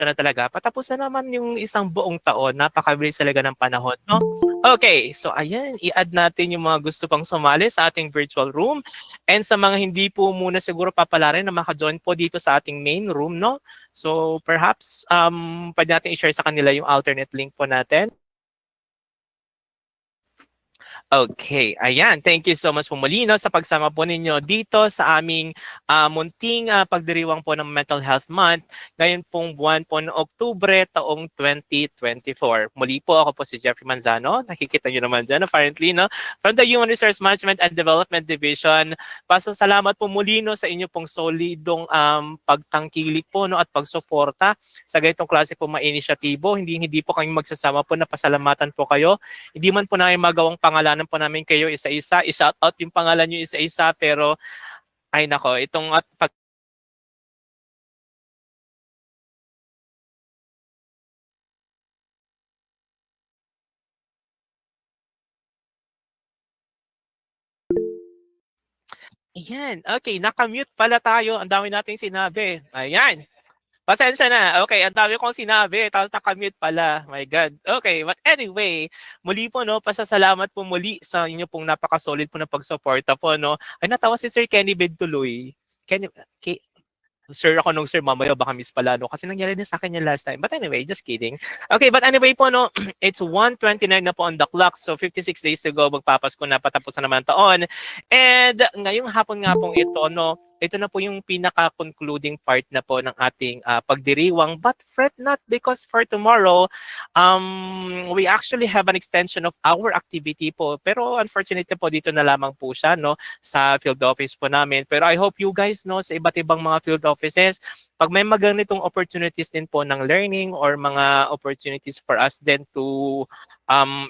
ito na talaga, patapos na naman yung isang buong taon. Napakabilis talaga ng panahon, no? Okay, so ayan, i-add natin yung mga gusto pang sumali sa ating virtual room. And sa mga hindi po muna siguro papalarin na maka-join po dito sa ating main room, no? So perhaps pwede natin i-share sa kanila yung alternate link po natin. Okay, ayan. Thank you so much po muli no, sa pagsama po ninyo dito sa aming munting pagdiriwang po ng Mental Health Month ngayon pong buwan po ng Oktubre taong 2024. Muli po ako po si Jeffrey Manzano. Nakikita nyo naman dyan apparently no, from the Human Resource Management and Development Division. Pasasalamat po muli no, sa inyo pong solidong pagtangkilik po no, at pagsuporta sa ganitong klase po mga inisyatibo. Hindi po kami magsasama po na pasalamatan po kayo. Hindi man po namin magawang pangalanan po namin kayo isa-isa, i-shout out yung pangalan nyo isa-isa, pero ay nako, itong at pag Ayan, okay, nakamute pala tayo. Ang dami nating sinabi. Ayan. Pasensya na. Okay, ang dami kong sinabi tapos nakamute pala. My God. Okay, but anyway, muli po no, pasasalamat po muli sa inyo pong napaka-solid po na pagsuporta po no. Ay natawa si Sir Kenny Bed tuloy. Kenny, sir ako nung sir, mamaya baka miss pala, no? Kasi nangyari din sa akin yung last time. But anyway, just kidding. Okay, but anyway po, no, it's 1:29 na po on the clock. So 56 days to go, magpapasko na, patapos na naman taon. And ngayong hapon nga pong ito, no, ito na po yung pinaka-concluding part na po ng ating pagdiriwang. But fret not because for tomorrow, we actually have an extension of our activity po. Pero unfortunately po, dito na lamang po siya, no, sa field office po namin. Pero I hope you guys know sa iba't ibang mga field offices, pag may maganitong opportunities din po ng learning or mga opportunities for us then to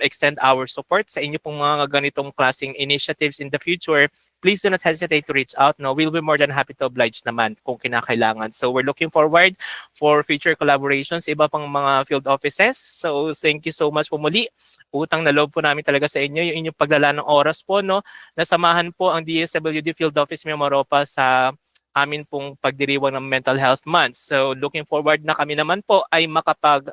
extend our support sa inyo pong mga ganitong klaseng initiatives in the future, please do not hesitate to reach out. No, we'll be more than happy to oblige naman kung kinakailangan. So we're looking forward for future collaborations sa iba pang mga field offices. So thank you so much po muli. Utang na loob po namin talaga sa inyo yung inyong paglala ng oras po, no. Nasamahan po ang DSWD Field Office Memoropa sa amin pong pagdiriwang ng Mental Health Month. So looking forward na kami naman po ay makapag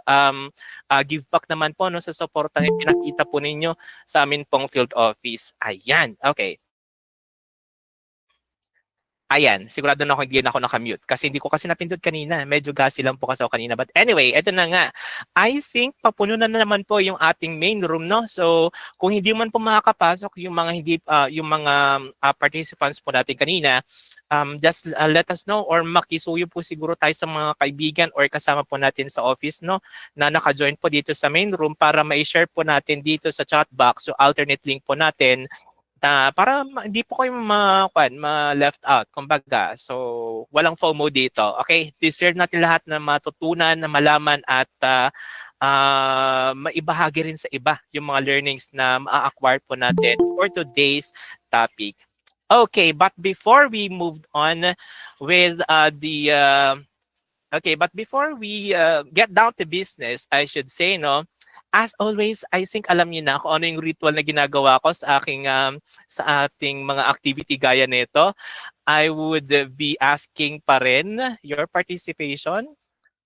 give back naman po no, sa suportang ipinakita po ninyo sa amin pong field office. Ayan, okay. Ayan, sigurado na ako hindi na ako nakamute kasi hindi ko kasi napindot kanina. Medyo gassy lang po kasi ako kanina. But anyway, eto na nga. I think papuno na naman po yung ating main room, no? So, kung hindi man po makakapasok yung mga yung mga participants po natin kanina, just let us know or makisuyo po siguro tayo sa mga kaibigan or kasama po natin sa office, no? Na naka-join po dito sa main room para ma-share po natin dito sa chat box. So, alternate link po natin para hindi po kayo ma-left out, kumbaga. So, walang FOMO dito. Okay? Deserve natin lahat na matutunan, na malaman at maibahagi rin sa iba yung mga learnings na ma-acquire po natin for today's topic. Okay, but before we move on with but before we get down to business, I should say, no, as always, I think alam niyo na kung ano yung ritual na ginagawa ko sa aking sa ating mga activity gaya nito. I would be asking pa rin your participation.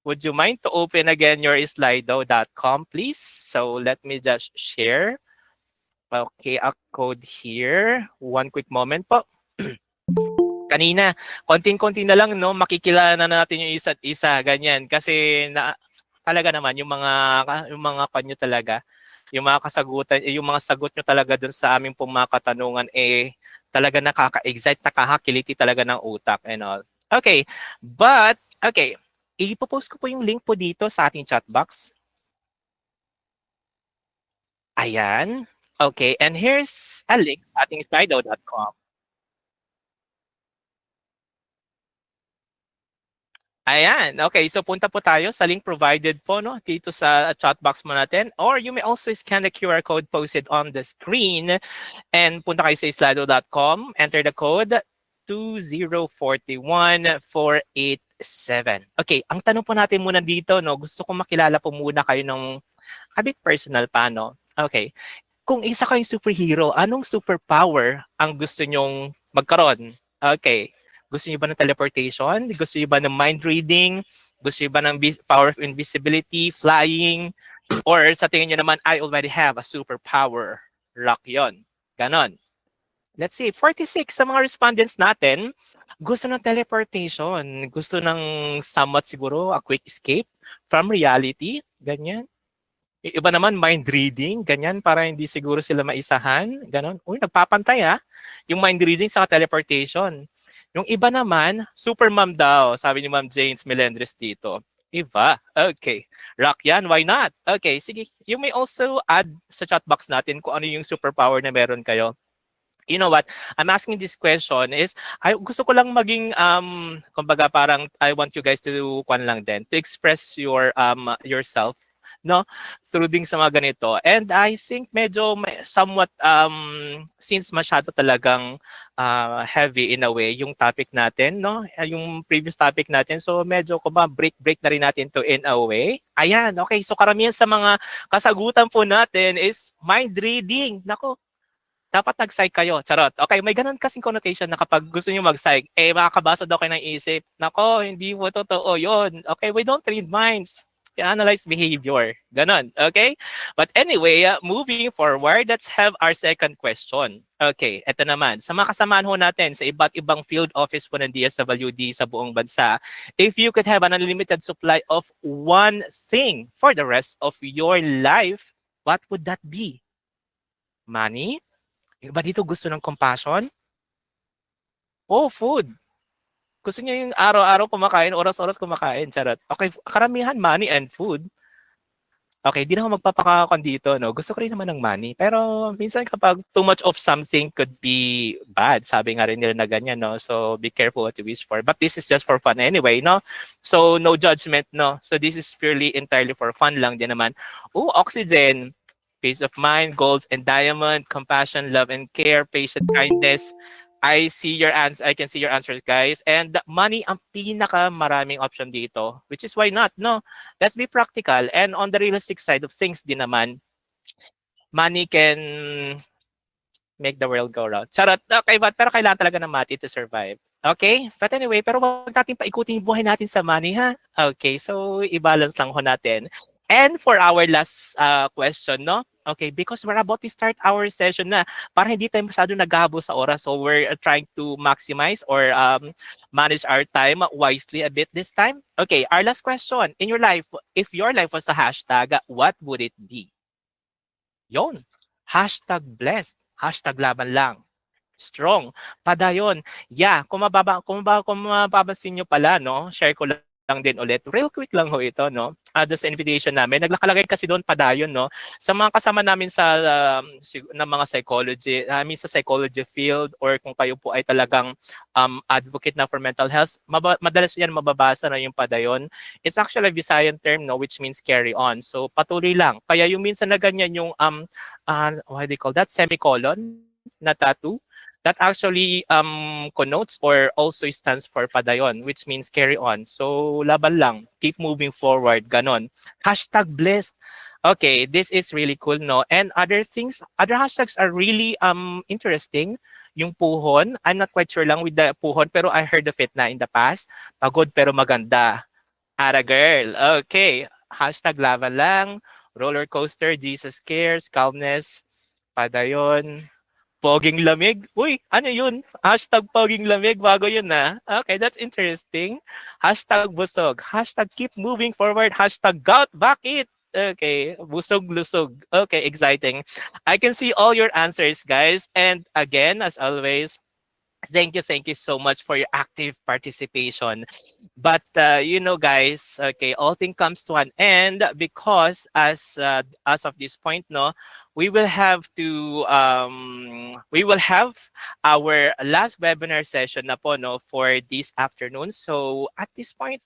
Would you mind to open again your slido.com, please? So let me just share. Okay, a code here. One quick moment po. Kanina, konting-konti na lang, no, makikilala na natin yung isa't isa, ganyan. Kasi talaga naman yung mga kanyo talaga, yung mga kasagutan, yung mga sagot nyo talaga dun sa aming pong mga katanungan talaga nakaka-excite, nakakakiliti talaga ng utak and all. Okay, but okay, ipopost ko po yung link po dito sa ating chat box. Ayan. Okay, and here's a link sa ating slido.com. Ayan. Okay, so punta po tayo sa link provided po no dito sa chat box mo natin, or you may also scan the QR code posted on the screen and punta kayo sa islado.com, enter the code 2041487. Okay, ang tanong po natin muna dito, no, gusto ko makilala po muna kayo ng a bit personal pa, no? Okay, kung isa kayong superhero, anong superpower ang gusto nyong magkaroon? Okay, gusto niyo ba ng teleportation? Gusto niyo ba ng mind reading? Gusto niyo ba ng power of invisibility, flying, or sa tingin niyo naman, I already have a superpower? Rock yon. Ganon. Let's see, 46 sa mga respondents natin, gusto ng teleportation. Gusto ng somewhat siguro a quick escape from reality. Ganyan. Iba naman mind reading, ganyan, para hindi siguro sila maisahan, ganon. Uy, nagpapantay yung mind reading sa teleportation. Yung iba naman, super mom daw, sabi ni Ma'am James Melendres dito. Iba. Okay. Rock yan, why not? Okay, sige. You may also add sa chat box natin kung ano yung superpower na meron kayo. You know what? I'm asking this question is I gusto ko lang maging kumbaga parang I want you guys to do kwan lang din to express yourself no through ding sa mga ganito. And I think medyo somewhat since masyado talagang heavy in a way yung topic natin no yung previous topic natin, so medyo ko ba break na rin natin to in a way. Ayan, okay, so karamihan sa mga kasagutan po natin is mind reading. Nako, dapat nag-psych kayo. Charot. Okay, may ganun kasing connotation na kapag gusto niyo mag-psych, makakabasa daw kayo ng isip. Nako, hindi mo totoo yun. Okay, we don't read minds. We analyze behavior. Ganon. Okay? But anyway, moving forward, let's have our second question. Okay, eto naman. Sa mga kasamahan ho natin sa iba't ibang field office po ng DSWD sa buong bansa, if you could have an unlimited supply of one thing for the rest of your life, what would that be? Money? Yung iba dito gusto ng compassion? Oh, food. Gusto niya yung araw-araw kumakain, oras-oras kumakain. Charot. Okay, karamihan money and food. Okay, di na ako magpapakakon dito, no? Gusto ko rin naman ng money. Pero minsan kapag too much of something could be bad. Sabi nga rin nila na ganyan, no? So be careful what you wish for. But this is just for fun anyway, no? So no judgment, no? So this is purely entirely for fun lang din naman. Oh, oxygen. Peace of mind, golds and diamond, compassion, love and care, patient kindness. I see your answer. I can see your answers, guys. And money ang pinaka maraming option dito, which is why not, no? Let's be practical. And on the realistic side of things din naman, money can make the world go round. Charot. Okay, pero kailangan talaga ng mati to survive. Okay? But anyway, pero wag natin paikutin yung buhay natin sa money, ha? Okay, so i-balance lang ho natin. And for our last question, no? Okay, because we're about to start our session na, para hindi tayo masyado naghahabol sa oras. So we're trying to maximize or manage our time wisely a bit this time. Okay, our last question. In your life, if your life was a hashtag, what would it be? Yon. Hashtag blessed. Hashtag laban lang. Strong. Padayon. Yeah, kung mapapansin nyo pala, no, share ko lang din ulit. Real quick lang ho ito, no. Doon sa invitation namin, naglakalagay kasi doon padayon, no. Sa mga kasama namin sa ng mga psychology, sa psychology field, or kung kayo po ay talagang advocate na for mental health, madalas yan mababasa na yung padayon. It's actually a Visayan term, no, which means carry on. So patuloy lang. Kaya yung minsan na ganyan yung what do you call that, semicolon na tattoo, that actually connotes or also stands for padayon, which means carry on. So laban lang, keep moving forward, ganon. Hashtag blessed. Okay, this is really cool, no? And other things, other hashtags are really interesting. Yung puhon, I'm not quite sure lang with the puhon, pero I heard of it na in the past. Pagod pero maganda. Ara girl. Okay. Hashtag lava lang. Roller coaster, Jesus cares, calmness, padayon. Poging lamig? Uy, ano yun? Hashtag poging lamig, bago yun na. Okay, that's interesting. Hashtag busog. Hashtag keep moving forward. Hashtag gout, bakit? Okay, busog, lusog. Okay, exciting. I can see all your answers, guys. And again, as always, thank you so much for your active participation. But you know, guys, okay, all thing comes to an end, because as of this point, no, we will have our last webinar session na po, no, for this afternoon. So at this point,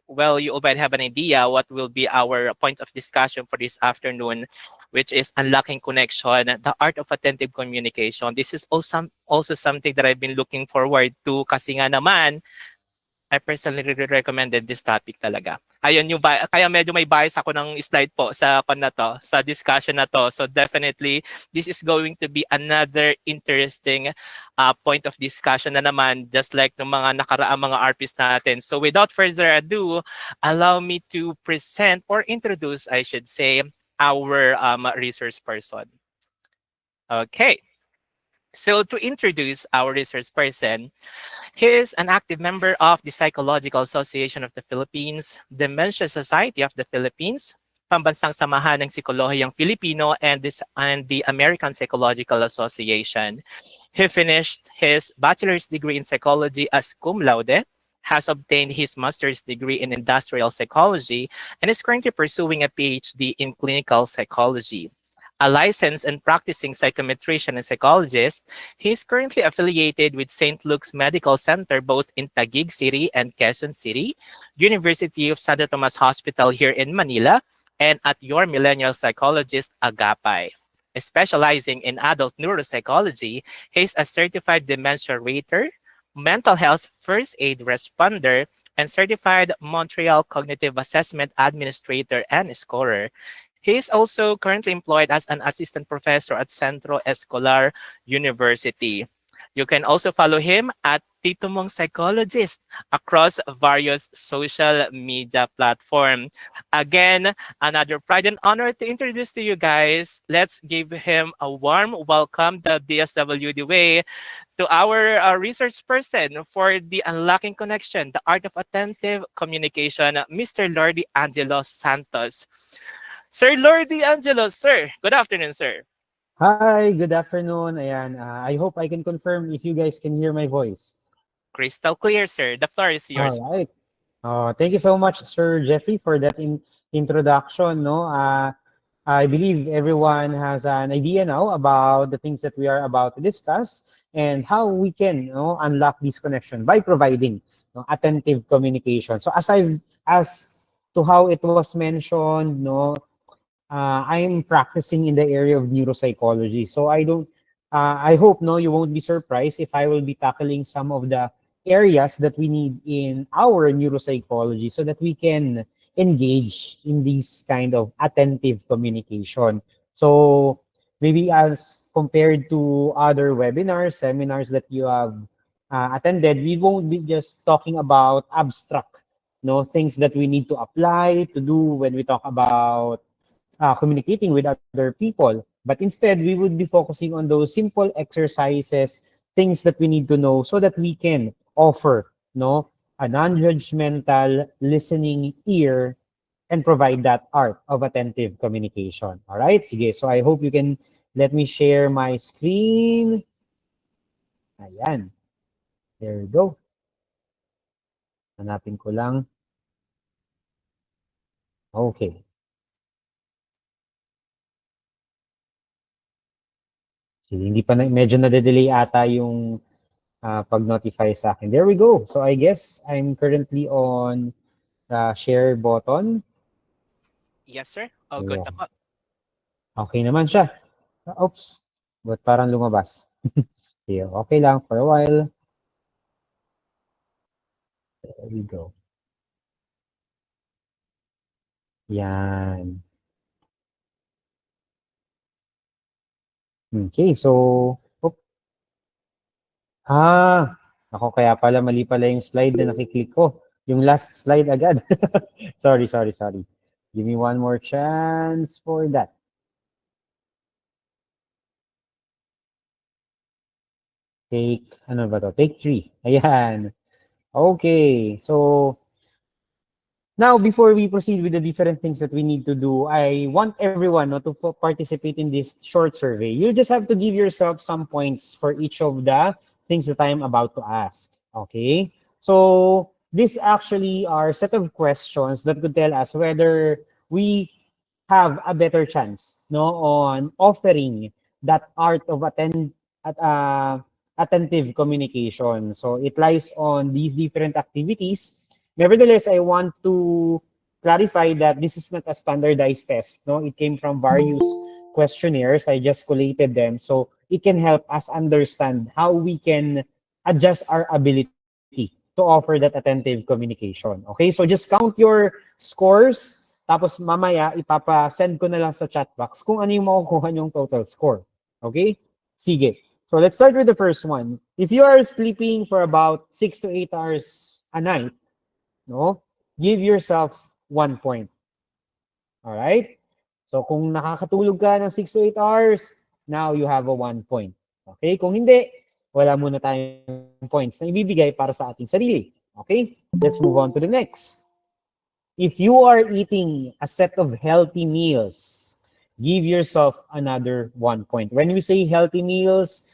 well, you already have an idea what will be our point of discussion for this afternoon, which is unlocking connection, the art of attentive communication. This is also something that I've been looking forward to, kasi nga naman I personally recommended this topic talaga. Ayun yung kaya medyo may bias ako ng slide po sa na to, sa discussion na to. So definitely this is going to be another interesting point of discussion na naman, just like ng mga nakaraang mga RPs natin. So without further ado, allow me to present or introduce, I should say, our resource person. Okay. So to introduce our resource person, he is an active member of the Psychological Association of the Philippines, Dementia Society of the Philippines, Pambansang Samahan ng Psikolohiyang Filipino, and the American Psychological Association. He finished his bachelor's degree in psychology as cum laude, has obtained his master's degree in industrial psychology, and is currently pursuing a PhD in clinical psychology. A licensed and practicing psychometrician and psychologist, he is currently affiliated with St. Luke's Medical Center both in Taguig City and Quezon City, University of Santo Tomas Hospital here in Manila, and at Your Millennial Psychologist Agapay. Specializing in adult neuropsychology, he is a certified dementia rater, mental health first aid responder, and certified Montreal Cognitive Assessment Administrator and Scorer. He is also currently employed as an assistant professor at Centro Escolar University. You can also follow him at Tito Mong Psychologist across various social media platforms. Again, another pride and honor to introduce to you guys. Let's give him a warm welcome, the DSWD way, to our research person for the Unlocking Connection, the Art of Attentive Communication, Mr. Lordy Angelo Santos. Sir Lordy Angelo, sir. Good afternoon, sir. Hi, good afternoon. Ayan, I hope I can confirm if you guys can hear my voice. Crystal clear, sir. The floor is All yours. right. Thank you so much, Sir Jeffrey, for that introduction. No, I believe everyone has an idea now about the things that we are about to discuss and how we can, unlock this connection by providing attentive communication. So as to how it was mentioned, I'm practicing in the area of neuropsychology. So I hope you won't be surprised if I will be tackling some of the areas that we need in our neuropsychology so that we can engage in this kind of attentive communication. So maybe as compared to other webinars, seminars that you have attended, we won't be just talking about abstract, things that we need to apply to do when we talk about communicating with other people. But instead, we would be focusing on those simple exercises, things that we need to know so that we can offer a non-judgmental listening ear and provide that art of attentive communication. All right? Sige, so I hope you can let me share my screen. Ayan. There we go. Hanapin ko lang. Okay. Sige, hindi pa medyo nade-delay ata yung pag-notify sa akin. There we go. So I guess I'm currently on the share button. Yes, sir. All good na Ayan. po. Okay naman siya. Oops. But parang lumabas. Yeah, okay lang for a while. There we go. Yan. Okay, so ako kaya pala mali pala yung slide na nakiklik ko. Yung last slide agad. Sorry. Give me one more chance for that. Ano ba to? Take 3. Ayan. Okay, so now before we proceed with the different things that we need to do, I want everyone to participate in this short survey. You just have to give yourself some points for each of the things that I am about to ask. Okay, so this actually are set of questions that could tell us whether we have a better chance on offering that art of attentive communication. So it lies on these different activities. Nevertheless, I want to clarify that this is not a standardized test. It came from various questionnaires. I just collated them so it can help us understand how we can adjust our ability to offer that attentive communication. Okay, so just count your scores, tapos mamaya ipapa-send ko na lang sa chat box kung ano yung makukuha yung total score. Okay? Sige. So let's start with the first one. If you are sleeping for about 6 to 8 hours a night, no, give yourself 1 point. Alright? So kung nakakatulog ka ng 6 to 8 hours, now you have a 1 point. Okay? Kung hindi, wala muna tayong points na ibibigay para sa ating sarili. Okay? Let's move on to the next. If you are eating a set of healthy meals, give yourself another 1 point. When we say healthy meals,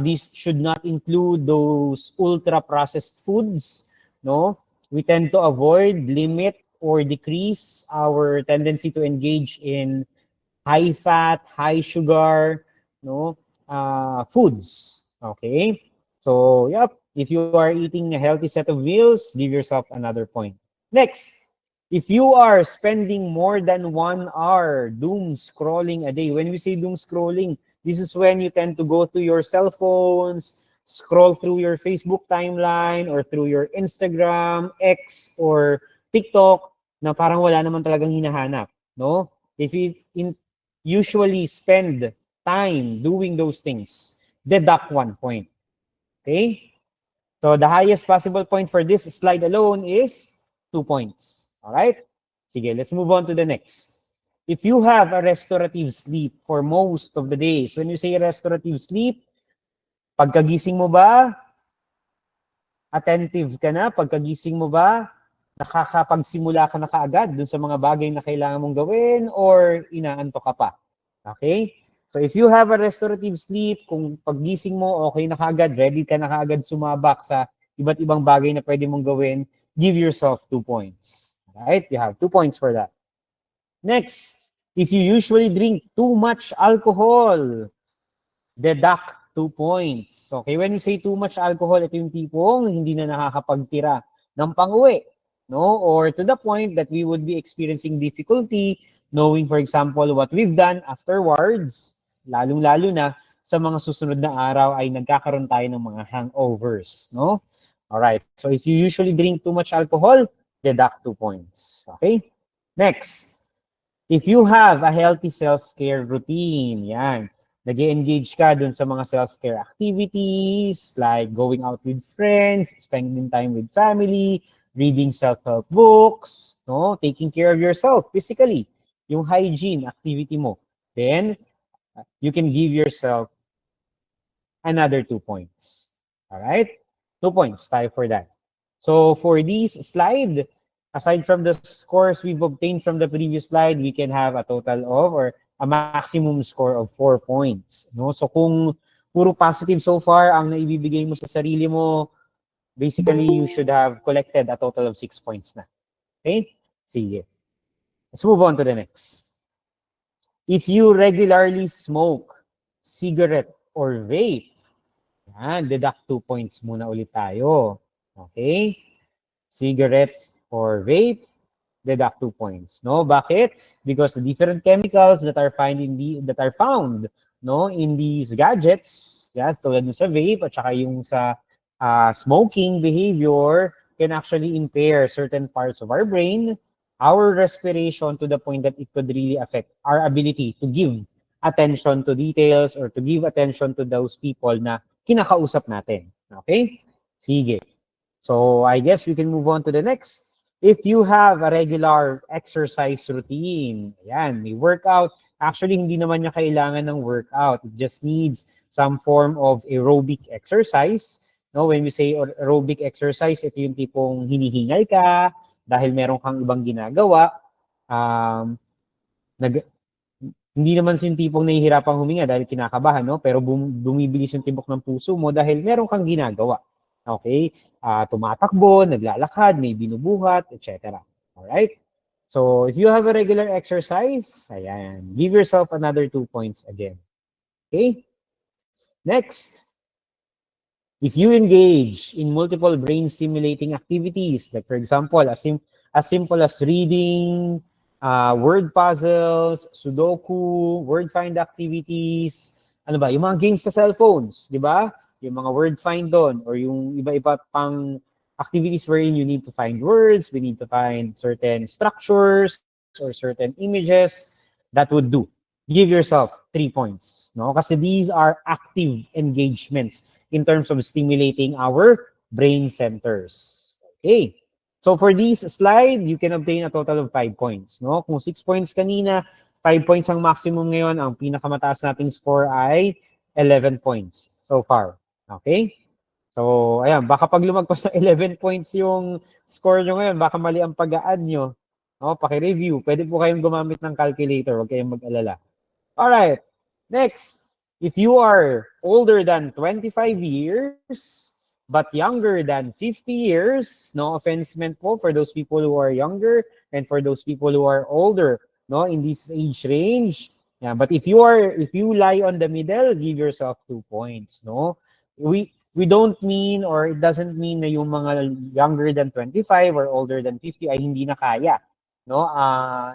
these should not include those ultra-processed foods. No? We tend to avoid, limit, or decrease our tendency to engage in high fat, high sugar, no, foods. Okay? So, yep, if you are eating a healthy set of meals, give yourself another point. Next, if you are spending more than 1 hour doom scrolling a day, when we say doom scrolling, this is when you tend to go to your cell phones, scroll through your Facebook timeline or through your Instagram, X, or TikTok na parang wala naman talagang hinahanap, no? If you usually spend time doing those things, deduct 1 point. Okay? So the highest possible point for this slide alone is 2 points. All right? Sige, let's move on to the next. If you have a restorative sleep for most of the days, when you say restorative sleep, pagkagising mo ba, attentive ka na? Pagkagising mo ba, nakakapagsimula ka na kaagad dun sa mga bagay na kailangan mong gawin or inaantok ka pa? Okay? So if you have a restorative sleep, kung paggising mo, okay na kaagad, ready ka na kaagad sumabak sa iba't ibang bagay na pwede mong gawin, give yourself 2 points. Right? You have 2 points for that. Next, if you usually drink too much alcohol, deduct 2 points. Okay, when you say too much alcohol, ito yung tipong hindi na nakakapagtira ng pang-uwi, no? Or to the point that we would be experiencing difficulty knowing, for example, what we've done afterwards, lalong-lalo na sa mga susunod na araw ay nagkakaroon tayo ng mga hangovers, no? Alright, so if you usually drink too much alcohol, deduct 2 points. Okay? Next, if you have a healthy self-care routine, yan, nag-engage ka dun sa mga self-care activities like going out with friends, spending time with family, reading self-help books, no, taking care of yourself physically, yung hygiene activity mo, then you can give yourself another 2 points. All right? 2 points tayo for that. So for this slide, aside from the scores we've obtained from the previous slide, we can have a total of or a maximum score of 4 points. No? So kung puro positive so far ang naibibigay mo sa sarili mo, basically you should have collected a total of 6 points na. Okay? Sige. Let's move on to the next. If you regularly smoke, cigarette, or vape, yan, deduct 2 points muna ulit tayo. Okay? Cigarettes or vape, deduct 2 points. No, bakit? Because the different chemicals that are found no in these gadgets, yes, tulad ng sa vape at saka yung sa smoking behavior can actually impair certain parts of our brain, our respiration to the point that it could really affect our ability to give attention to details or to give attention to those people na kinakausap natin. Okay? Sige. So I guess we can move on to the next. If you have a regular exercise routine, ayan, may workout. Actually, hindi naman niya kailangan ng workout. It just needs some form of aerobic exercise. No, when we say aerobic exercise, ito yung tipong hinihingal ka dahil meron kang ibang ginagawa. Hindi naman yung tipong nahihirapang huminga dahil kinakabahan, no? Pero bumibilis yung tibok ng puso mo dahil meron kang ginagawa. Okay? Tumatakbo, naglalakad, may binubuhat, etc. Alright? So, if you have a regular exercise, ayan, give yourself another 2 points again. Okay? Next, if you engage in multiple brain-stimulating activities, like for example, as simple as reading, word puzzles, sudoku, word find activities, ano ba, yung mga games sa cellphones, di ba? Yung mga word find doon, or yung iba-iba pang activities wherein you need to find words, we need to find certain structures or certain images, that would do. Give yourself 3 points, no? Kasi these are active engagements in terms of stimulating our brain centers. Okay. So for this slide, you can obtain a total of 5 points, no? Kung 6 points kanina, 5 points ang maximum ngayon. Ang pinakamataas nating score ay 11 points so far. Okay? So, ayan, baka pag lumagpas ng 11 points yung score nyo ngayon, baka mali ang pag-a-add nyo. No, paki-review. Pwede po kayong gumamit ng calculator. Huwag kayong mag-alala. Alright. Next, if you are older than 25 years, but younger than 50 years, no offense meant po for those people who are younger and for those people who are older, no, in this age range. Yeah, but if you lie on the middle, give yourself 2 points, no? We don't mean, or it doesn't mean na yung mga younger than 25 or older than 50 ay hindi na kaya, no,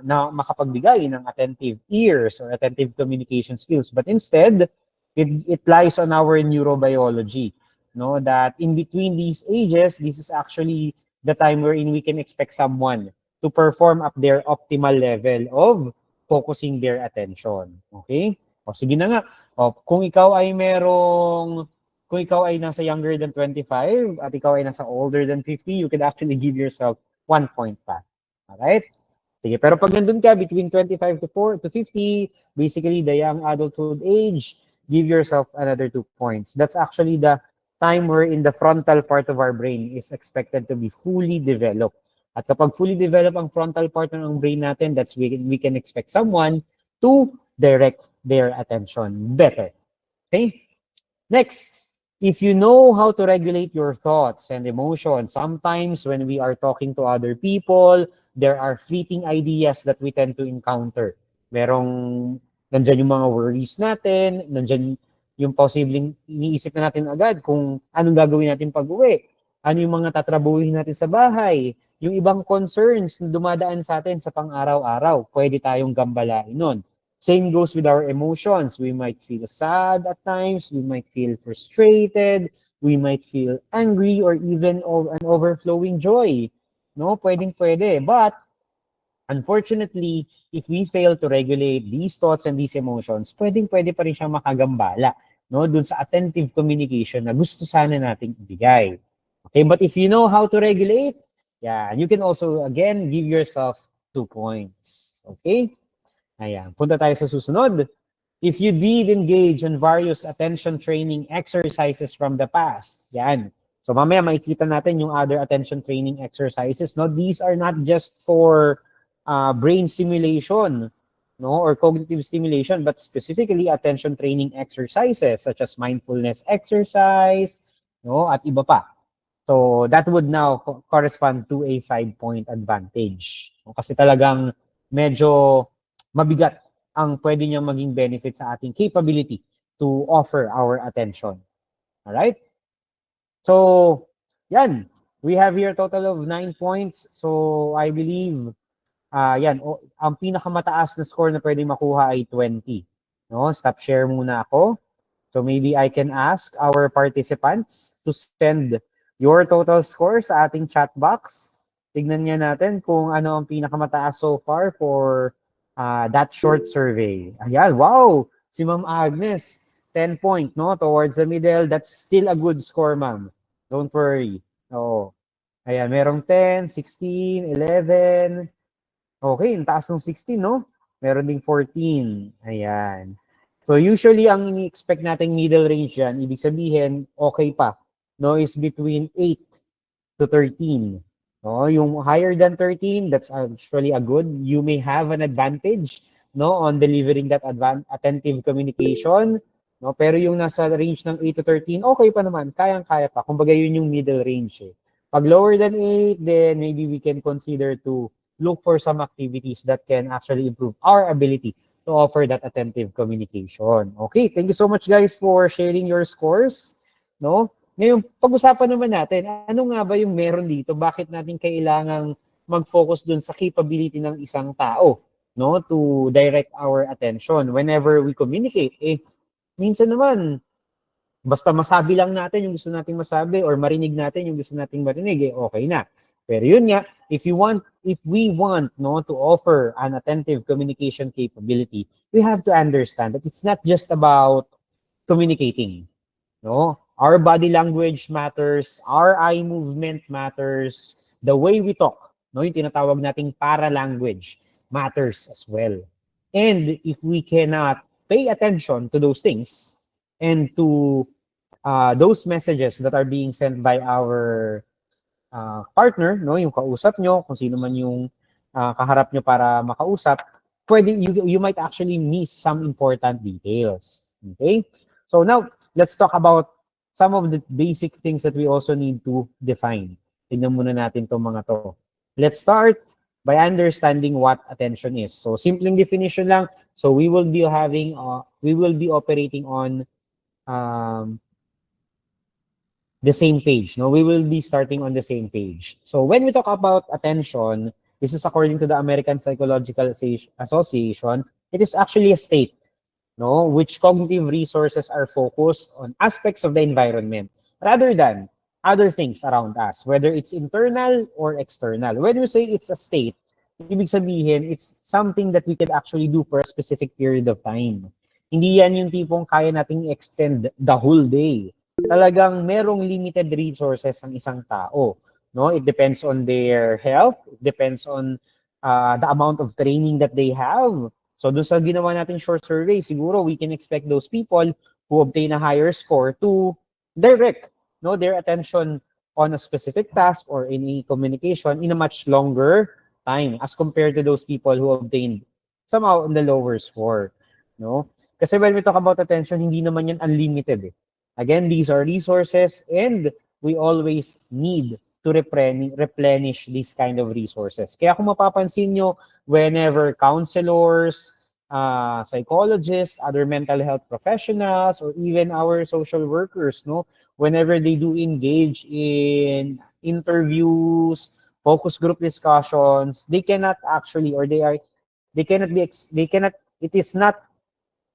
na makapagbigay ng attentive ears or attentive communication skills, but instead it lies on our neurobiology, no, that in between these ages, this is actually the time wherein we can expect someone to perform at their optimal level of focusing their attention. Okay? O sige na nga. O, kung ikaw ay nasa younger than 25 at ikaw ay nasa older than 50, you could actually give yourself 1 point pa. Alright? Sige, pero pag nandun ka between 25 to 50, basically the young adulthood age, give yourself another 2 points. That's actually the time where in the frontal part of our brain is expected to be fully developed. At kapag fully developed ang frontal part ng brain natin, that's we can expect someone to direct their attention better. Okay? Next, if you know how to regulate your thoughts and emotions, sometimes when we are talking to other people, there are fleeting ideas that we tend to encounter. Nandyan yung mga worries natin, nandyan yung posibleng iniisip na natin agad kung anong gagawin natin pag-uwi, ano yung mga tatrabuhin natin sa bahay, yung ibang concerns na dumadaan sa atin sa pang-araw-araw, pwede tayong gambalain nun. Same goes with our emotions. We might feel sad at times, we might feel frustrated, we might feel angry, or even an overflowing joy. No, pwede. But unfortunately, if we fail to regulate these thoughts and these emotions, pwede pa rin siyang makagambala, no, dun sa attentive communication na gusto sana nating ibigay. Okay, but if you know how to regulate, yeah, you can also, again, give yourself 2 points. Okay? Ayan, punta tayo sa susunod. If you did engage in various attention training exercises from the past, yan. So mamaya makikita natin yung other attention training exercises. No, these are not just for brain stimulation, no, or cognitive stimulation, but specifically attention training exercises such as mindfulness exercise, no, at iba pa. So that would now correspond to a 5-point advantage. Kasi talagang medyo mabigat ang pwede niyang maging benefit sa ating capability to offer our attention. Alright? So, yan. We have here a total of 9 points. So, I believe, ang pinakamataas na score na pwede makuha ay 20. No? Stop share muna ako. So, maybe I can ask our participants to send your total score sa ating chat box. Tignan niya natin kung ano ang pinakamataas so far for that short survey. Ayan, wow! Si Ma'am Agnes, 10 point, no? Towards the middle. That's still a good score, ma'am. Don't worry. Oo. Ayan, merong 10, 16, 11. Okay, ang taas ng 16, no? Meron ding 14. Ayan. So usually, ang ini-expect nating middle range yan, ibig sabihin, okay pa. No, is between 8 to 13. No, yung higher than 13, that's actually a good. You may have an advantage, no, on delivering that attentive communication. No, pero yung nasa range ng 8 to 13, okay pa naman, kayang-kaya pa. Kumbaga yun yung middle range. Pag lower than 8, then maybe we can consider to look for some activities that can actually improve our ability to offer that attentive communication. Okay, thank you so much guys for sharing your scores. No? Ngayon, pag-usapan naman natin, ano nga ba yung meron dito? Bakit natin kailangang mag-focus dun sa capability ng isang tao, no, to direct our attention whenever we communicate? Minsan naman, Basta masabi lang natin yung gusto nating masabi or marinig natin yung gusto nating marinig, okay na. Pero yun nga, if we want to offer an attentive communication capability, we have to understand that it's not just about communicating. No? Our body language matters, our eye movement matters, the way we talk, yung tinatawag nating para-language matters as well. And if we cannot pay attention to those things and to those messages that are being sent by our partner, yung kausap nyo, kung sino man yung kaharap nyo para makausap, you might actually miss some important details. Okay? So now, let's talk about some of the basic things that we also need to define. Tingnan muna natin itong mga to. Let's start by understanding what attention is. So, simpleng definition lang. So, we will be operating on the same page. No, we will be starting on the same page. So when we talk about attention, this is according to the American Psychological Association, it is actually a state, which cognitive resources are focused on aspects of the environment rather than other things around us, whether it's internal or external. When we say it's a state, ibig sabihin, it's something that we can actually do for a specific period of time. Hindi yan yung tipong kaya nating extend the whole day. Talagang merong limited resources ang isang tao. It depends on their health, it depends on the amount of training that they have. So dun sa ginawa nating short survey, siguro we can expect those people who obtain a higher score to direct their attention on a specific task or in a communication in a much longer time as compared to those people who obtained somehow in the lower score. Kasi when we talk about attention, hindi naman yan unlimited. Again, these are resources and we always need to replenish these kind of resources. Kaya kung mapapansin nyo, whenever counselors, psychologists, other mental health professionals, or even our social workers, whenever they do engage in interviews, focus group discussions, they cannot actually, or it is not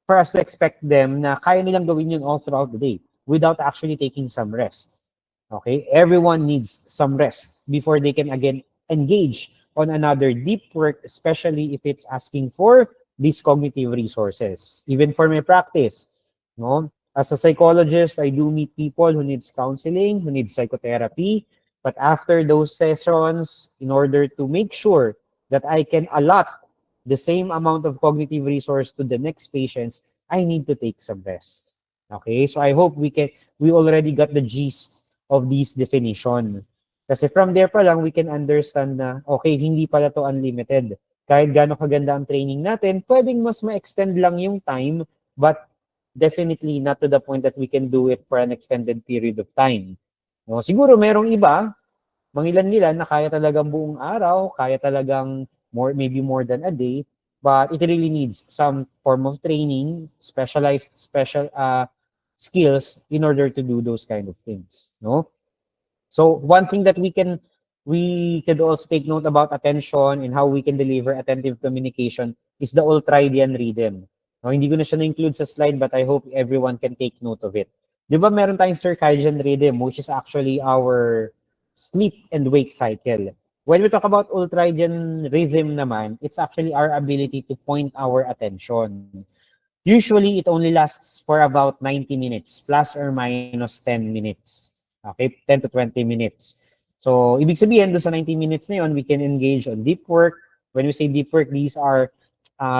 for us to expect them na kaya nilang gawin yun all throughout the day without actually taking some rest. Okay? Everyone needs some rest before they can again engage on another deep work, especially if it's asking for these cognitive resources. Even for my practice, as a psychologist, I do meet people who needs counseling, who needs psychotherapy, but after those sessions, in order to make sure that I can allot the same amount of cognitive resource to the next patients, I need to take some rest. Okay? So I hope we already got the gist of this definition. Kasi from there pa lang, we can understand na, okay, hindi pala to unlimited. Kahit gaano kaganda ang training natin, pwedeng mas ma-extend lang yung time, but definitely not to the point that we can do it for an extended period of time. Siguro merong iba, mangilan-ngilan na kaya talagang buong araw, kaya talagang maybe more than a day, but it really needs some form of training, special skills in order to do those kind of things. So one thing that we could also take note about attention and how we can deliver attentive communication is the ultradian rhythm. Hindi ko na siya na-include sa slide, but I hope everyone can take note of it. Di ba meron tayong circadian rhythm, which is actually our sleep and wake cycle. When we talk about ultradian rhythm naman, it's actually our ability to point our attention. Usually, it only lasts for about 90 minutes, plus or minus 10 minutes. Okay, 10 to 20 minutes. So, ibig sabihin, doon sa 90 minutes na yun, we can engage on deep work. When we say deep work, these are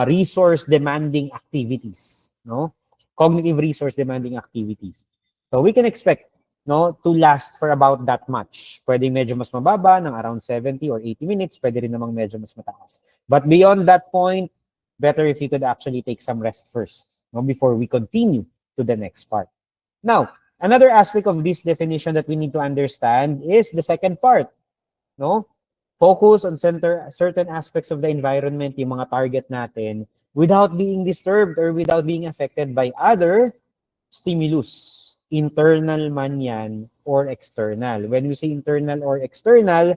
resource-demanding activities. Cognitive resource-demanding activities. So, we can expect to last for about that much. Pwede medyo mas mababa, ng around 70 or 80 minutes. Pwede rin namang medyo mas mataas. But beyond that point, better if you could actually take some rest first before we continue to the next part. Now, another aspect of this definition that we need to understand is the second part. Focus on certain aspects of the environment, yung mga target natin, without being disturbed or without being affected by other stimulus. Internal man yan or external. When we say internal or external,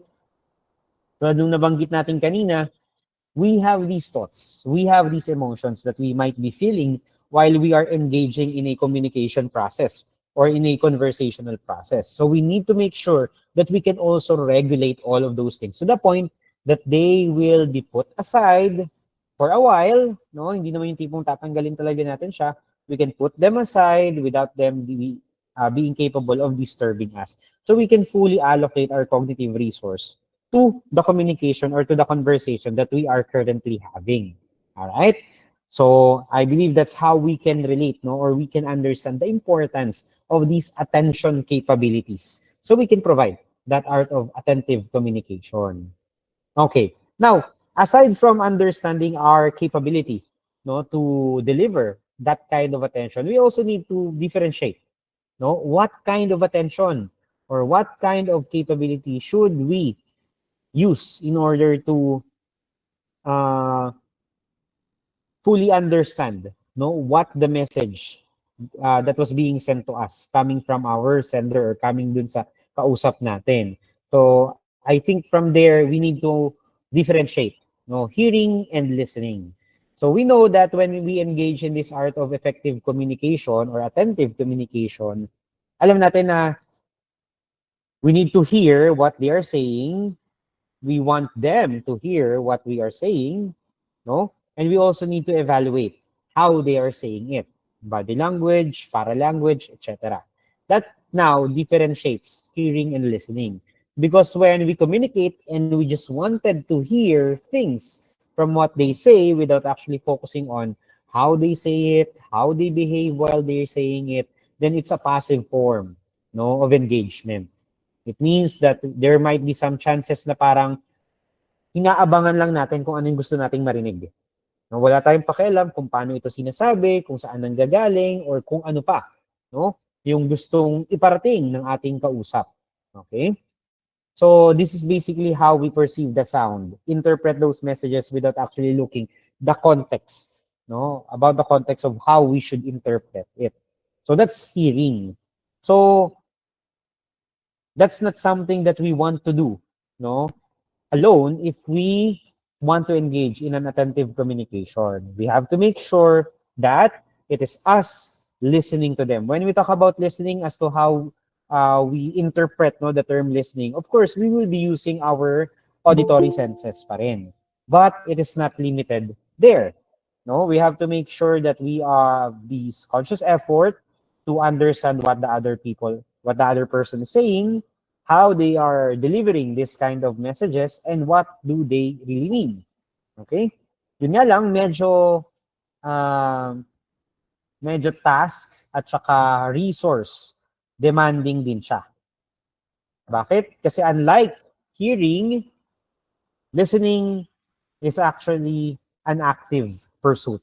nung nabanggit natin kanina, we have these thoughts, we have these emotions that we might be feeling while we are engaging in a communication process. or in a conversational process. So we need to make sure that we can also regulate all of those things to the point that they will be put aside for a while, no? Hindi naman yung tipong tatanggalin talaga natin siya. We can put them aside without them being capable of disturbing us. So we can fully allocate our cognitive resource to the communication or to the conversation that we are currently having. All right? So I believe that's how we can relate, no, or we can understand the importance of these attention capabilities. So we can provide that art of attentive communication. Okay. Now, aside from understanding our capability, no, to deliver that kind of attention, we also need to differentiate, no, what kind of attention or what kind of capability should we use in order to uh, fully understand, no, what the message that was being sent to us coming from our sender or coming dun sa kausap natin. So I think from there we need to differentiate, no, hearing and listening. So we know that when we engage in this art of effective communication or attentive communication, alam natin na we need to hear what they are saying. We want them to hear what we are saying, no? And we also need to evaluate how they are saying it. Body language, paralanguage, etc. That now differentiates hearing and listening. Because when we communicate and we just wanted to hear things from what they say without actually focusing on how they say it, how they behave while they're saying it, then it's a passive form, no, of engagement. It means that there might be some chances na parang inaabangan lang natin kung ano yung gusto nating marinig. No, wala tayong pakialam kung paano ito sinasabi, kung saan nanggagaling, or kung ano pa, no? Yung gustong iparating ng ating kausap. Okay? So this is basically how we perceive the sound. Interpret those messages without actually looking the context, no? About the context of how we should interpret it. So that's hearing. So that's not something that we want to do, no? Alone if we want to engage in an attentive communication. We have to make sure that it is us listening to them. When we talk about listening as to how we interpret, no, the term listening, of course, we will be using our auditory senses pa rin. But it is not limited there. No, we have to make sure that we have this conscious effort to understand what the other person is saying, how they are delivering this kind of messages, and what do they really mean. Okay? Yun nga lang, uh, medyo task at saka resource demanding din siya. Bakit? Kasi unlike hearing, listening is actually an active pursuit.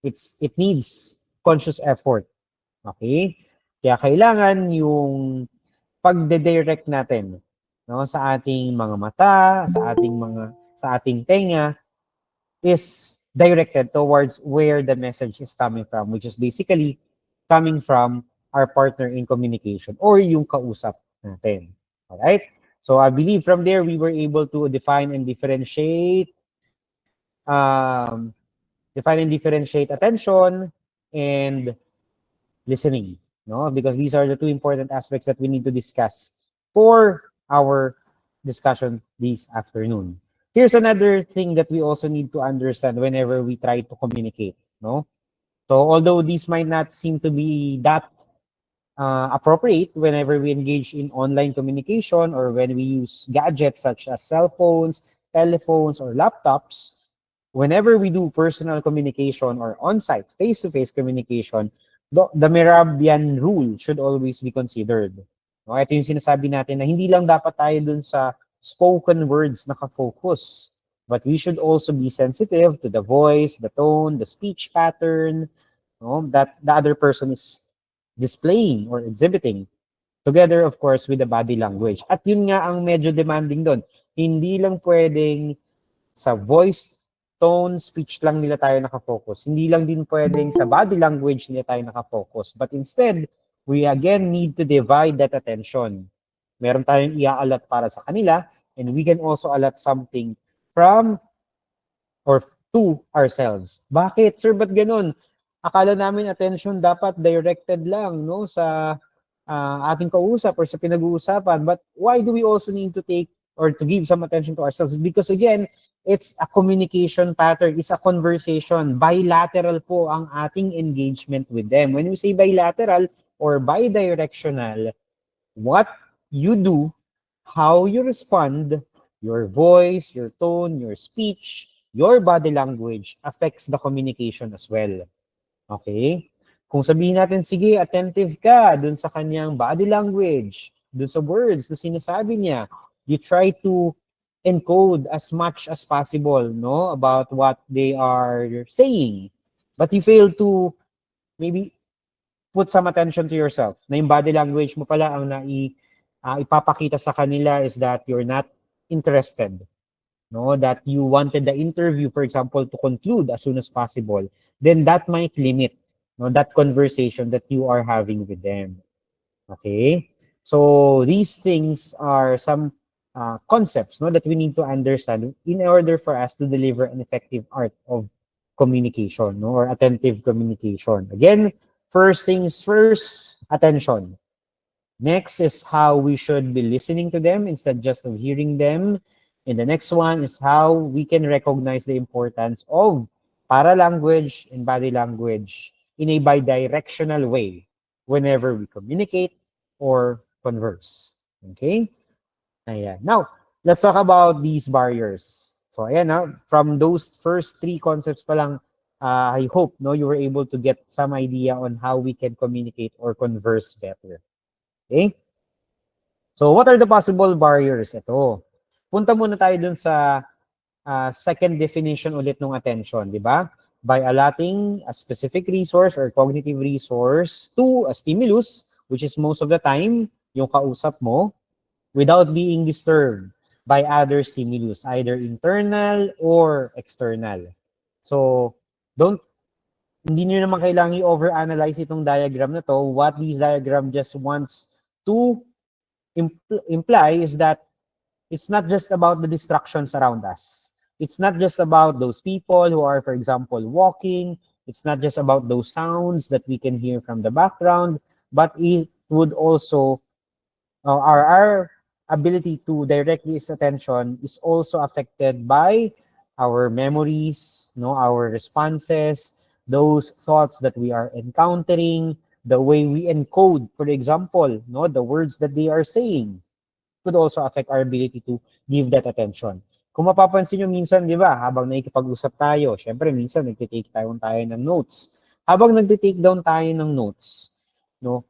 It needs conscious effort. Okay? Kaya kailangan yung pagde-direct natin, no, sa ating mga mata, sa ating tenga is directed towards where the message is coming from, which is basically coming from our partner in communication or yung kausap natin. All right? So I believe from there we were able to um, define and differentiate attention and listening, no? Because these are the two important aspects that we need to discuss for our discussion this afternoon. Here's another thing that we also need to understand whenever we try to communicate, no? So although these might not seem to be that appropriate whenever we engage in online communication or when we use gadgets such as cell phones, telephones, or laptops, whenever we do personal communication or on-site, face-to-face communication, the Merabian rule should always be considered. No, ito yung sinasabi natin na hindi lang dapat tayo dun sa spoken words nakafocus, but we should also be sensitive to the voice, the tone, the speech pattern, no, that the other person is displaying or exhibiting. Together, of course, with the body language. At yun nga ang medyo demanding doon. Hindi lang pwedeng sa voice, tone, speech lang nila tayo nakafocus. Hindi lang din pwedeng sa body language nila tayo nakafocus. But instead, we again need to divide that attention. Meron tayong ia-allot para sa kanila, and we can also allot something from or to ourselves. Bakit? Sir, ba't ganun? Akala namin attention dapat directed lang, no, sa ating kausap or sa pinag-uusapan. But why do we also need to take or to give some attention to ourselves? Because again, it's a communication pattern. It's a conversation. Bilateral po ang ating engagement with them. When we say bilateral or bidirectional, what you do, how you respond, your voice, your tone, your speech, your body language affects the communication as well. Okay? Kung sabihin natin, sige, attentive ka dun sa kanyang body language, dun sa words na sinasabi niya, you try to encode as much as possible, no, about what they are saying. But you fail to maybe put some attention to yourself. Na yung body language mo pala ang ipapakita sa kanila is that you're not interested, no, that you wanted the interview, for example, to conclude as soon as possible, then that might limit, no, that conversation that you are having with them. Okay? So these things are some concepts, no, that we need to understand in order for us to deliver an effective art of communication, no, or attentive communication. Again, first things first, attention. Next is how we should be listening to them instead just of hearing them. And the next one is how we can recognize the importance of paralanguage and body language in a bidirectional way whenever we communicate or converse. Okay? Ayan. Now, let's talk about these barriers. So, ayan na, from those first three concepts pa lang, I hope no you were able to get some idea on how we can communicate or converse better. Okay? So, what are the possible barriers? Ito. Punta muna tayo dun sa second definition ulit ng attention, di ba? By allotting a specific resource or cognitive resource to a stimulus, which is most of the time, yung kausap mo, without being disturbed by other stimulus, either internal or external. So, hindi nyo naman kailangan i-overanalyze itong diagram na to. What this diagram just wants to imply is that it's not just about the distractions around us. It's not just about those people who are, for example, walking. It's not just about those sounds that we can hear from the background, but it would also, our ability to direct this attention is also affected by our memories, no, our responses, those thoughts that we are encountering, the way we encode, for example, no, the words that they are saying could also affect our ability to give that attention. Kung mapapansin nyo minsan, di ba, habang nakikipag-usap tayo, syempre minsan nagtitake tayo ng notes. Habang nagtitake down tayo ng notes, no,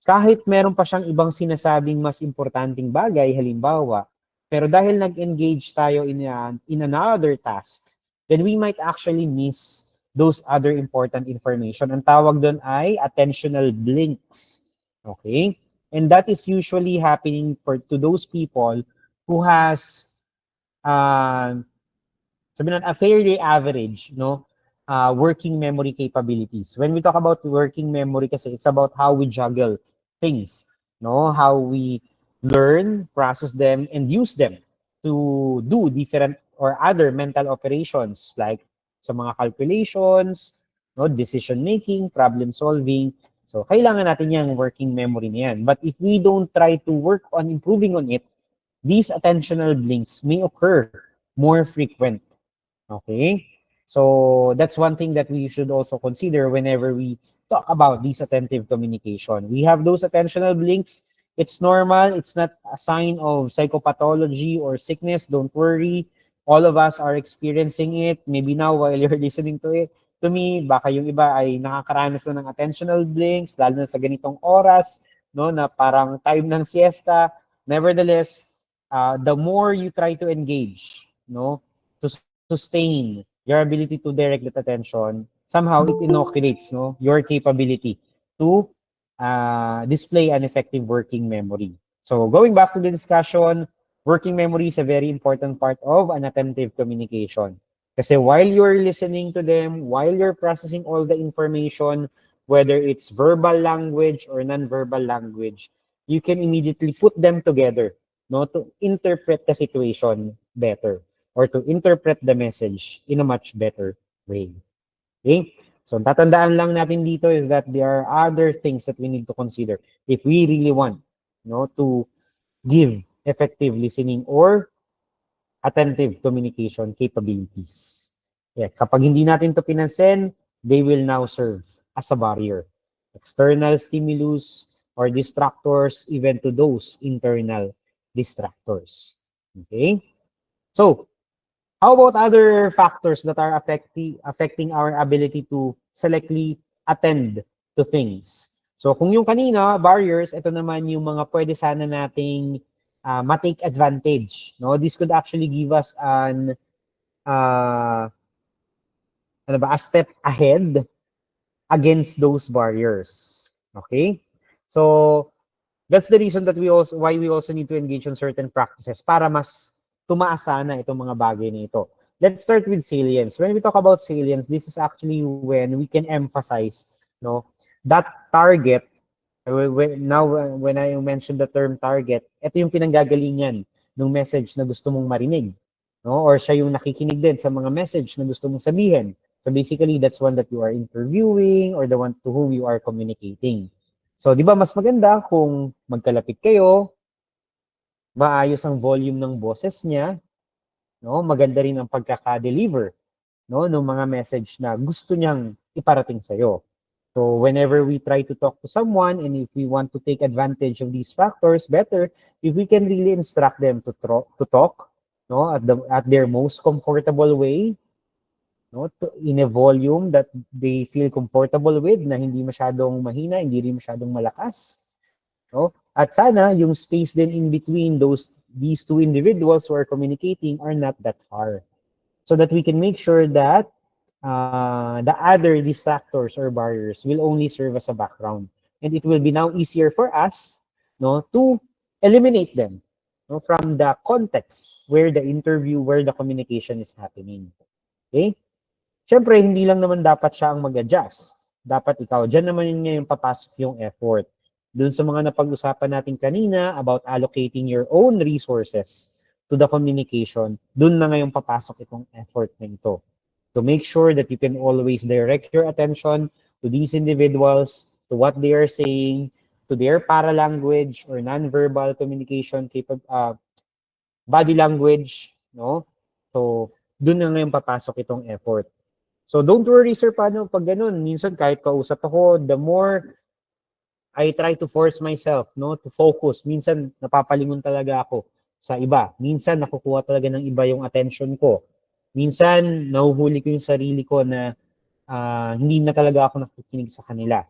kahit meron pa siyang ibang sinasabing mas importanteng bagay, halimbawa, pero dahil nag-engage tayo in another task, then we might actually miss those other important information. Ang tawag doon ay attentional blinks. Okay? And that is usually happening to those people who has sabi na, a fairly average, no, working memory capabilities. When we talk about working memory kasi, it's about how we juggle things, no, how we learn, process them, and use them to do different or other mental operations like sa mga calculations, no, decision making, problem solving. So, kailangan natin yung working memory niyan. But if we don't try to work on improving on it, these attentional blinks may occur more frequent. Okay? So, that's one thing that we should also consider whenever we talk about this attentive communication. We have those attentional blinks. It's normal. It's not a sign of psychopathology or sickness. Don't worry. All of us are experiencing it. Maybe now while you're listening to it, to me, baka yung iba ay nakakaranas na ng attentional blinks, lalo na sa ganitong oras, no, na parang time ng siesta. Nevertheless, the more you try to engage, no, to sustain your ability to direct that attention, somehow it inoculates, no, your capability to display an effective working memory. So going back to the discussion, working memory is a very important part of an attentive communication. Kasi while you're listening to them, while you're processing all the information, whether it's verbal language or non-verbal language, you can immediately put them together, no, to interpret the situation better or to interpret the message in a much better way. Okay? So tatandaan lang natin dito is that there are other things that we need to consider if we really want, to give effective listening or attentive communication capabilities. Yeah, kapag hindi natin to pinansin, they will now serve as a barrier. External stimulus or distractors, even to those internal distractors. Okay? So, how about other factors that are affecting our ability to selectively attend to things? So kung yung kanina, barriers, ito naman yung mga pwede sana nating ma-take advantage. No? This could actually give us uh, a step ahead against those barriers. Okay? So that's the reason that why we also need to engage in certain practices para mas tumaas sana itong mga bagay na ito. Let's start with salience. When we talk about salience, this is actually when we can emphasize that target. When I mentioned the term target, ito yung pinanggagalingan ng message na gusto mong marinig. No? Or siya yung nakikinig din sa mga message na gusto mong sabihin. So basically, that's one that you are interviewing or the one to whom you are communicating. So, di ba mas maganda kung magkalapit kayo, maayos ang volume ng boses niya, no? Maganda rin ang pagkaka-deliver, no, ng mga message na gusto niyang iparating sa iyo. So, whenever we try to talk to someone and if we want to take advantage of these factors, better if we can really instruct them to talk, no, at their most comfortable way, no, in a volume that they feel comfortable with, na hindi masyadong mahina, hindi rin masyadong malakas. No? At sana yung space din in between these two individuals who are communicating are not that far. So that we can make sure that the other distractors or barriers will only serve as a background. And it will be now easier for us, to eliminate them, from the context where the communication is happening. Okay? Siyempre, hindi lang naman dapat siya ang mag-adjust. Dapat ikaw, dyan naman yun ngayon papasok yung effort. Doon sa mga napag-usapan natin kanina about allocating your own resources to the communication, doon na ngayon papasok itong effort na ito. To make sure that you can always direct your attention to these individuals, to what they are saying, to their paralanguage or non-verbal communication body language, no? So, doon na ngayon papasok itong effort. So don't worry sir, paano pag ganun? Minsan kahit kausap ako, the more I try to force myself, to focus. Minsan napapalingon talaga ako sa iba. Minsan nakukuha talaga ng iba yung attention ko. Minsan nahuhuli ko yung sarili ko na hindi na talaga ako nakikinig sa kanila.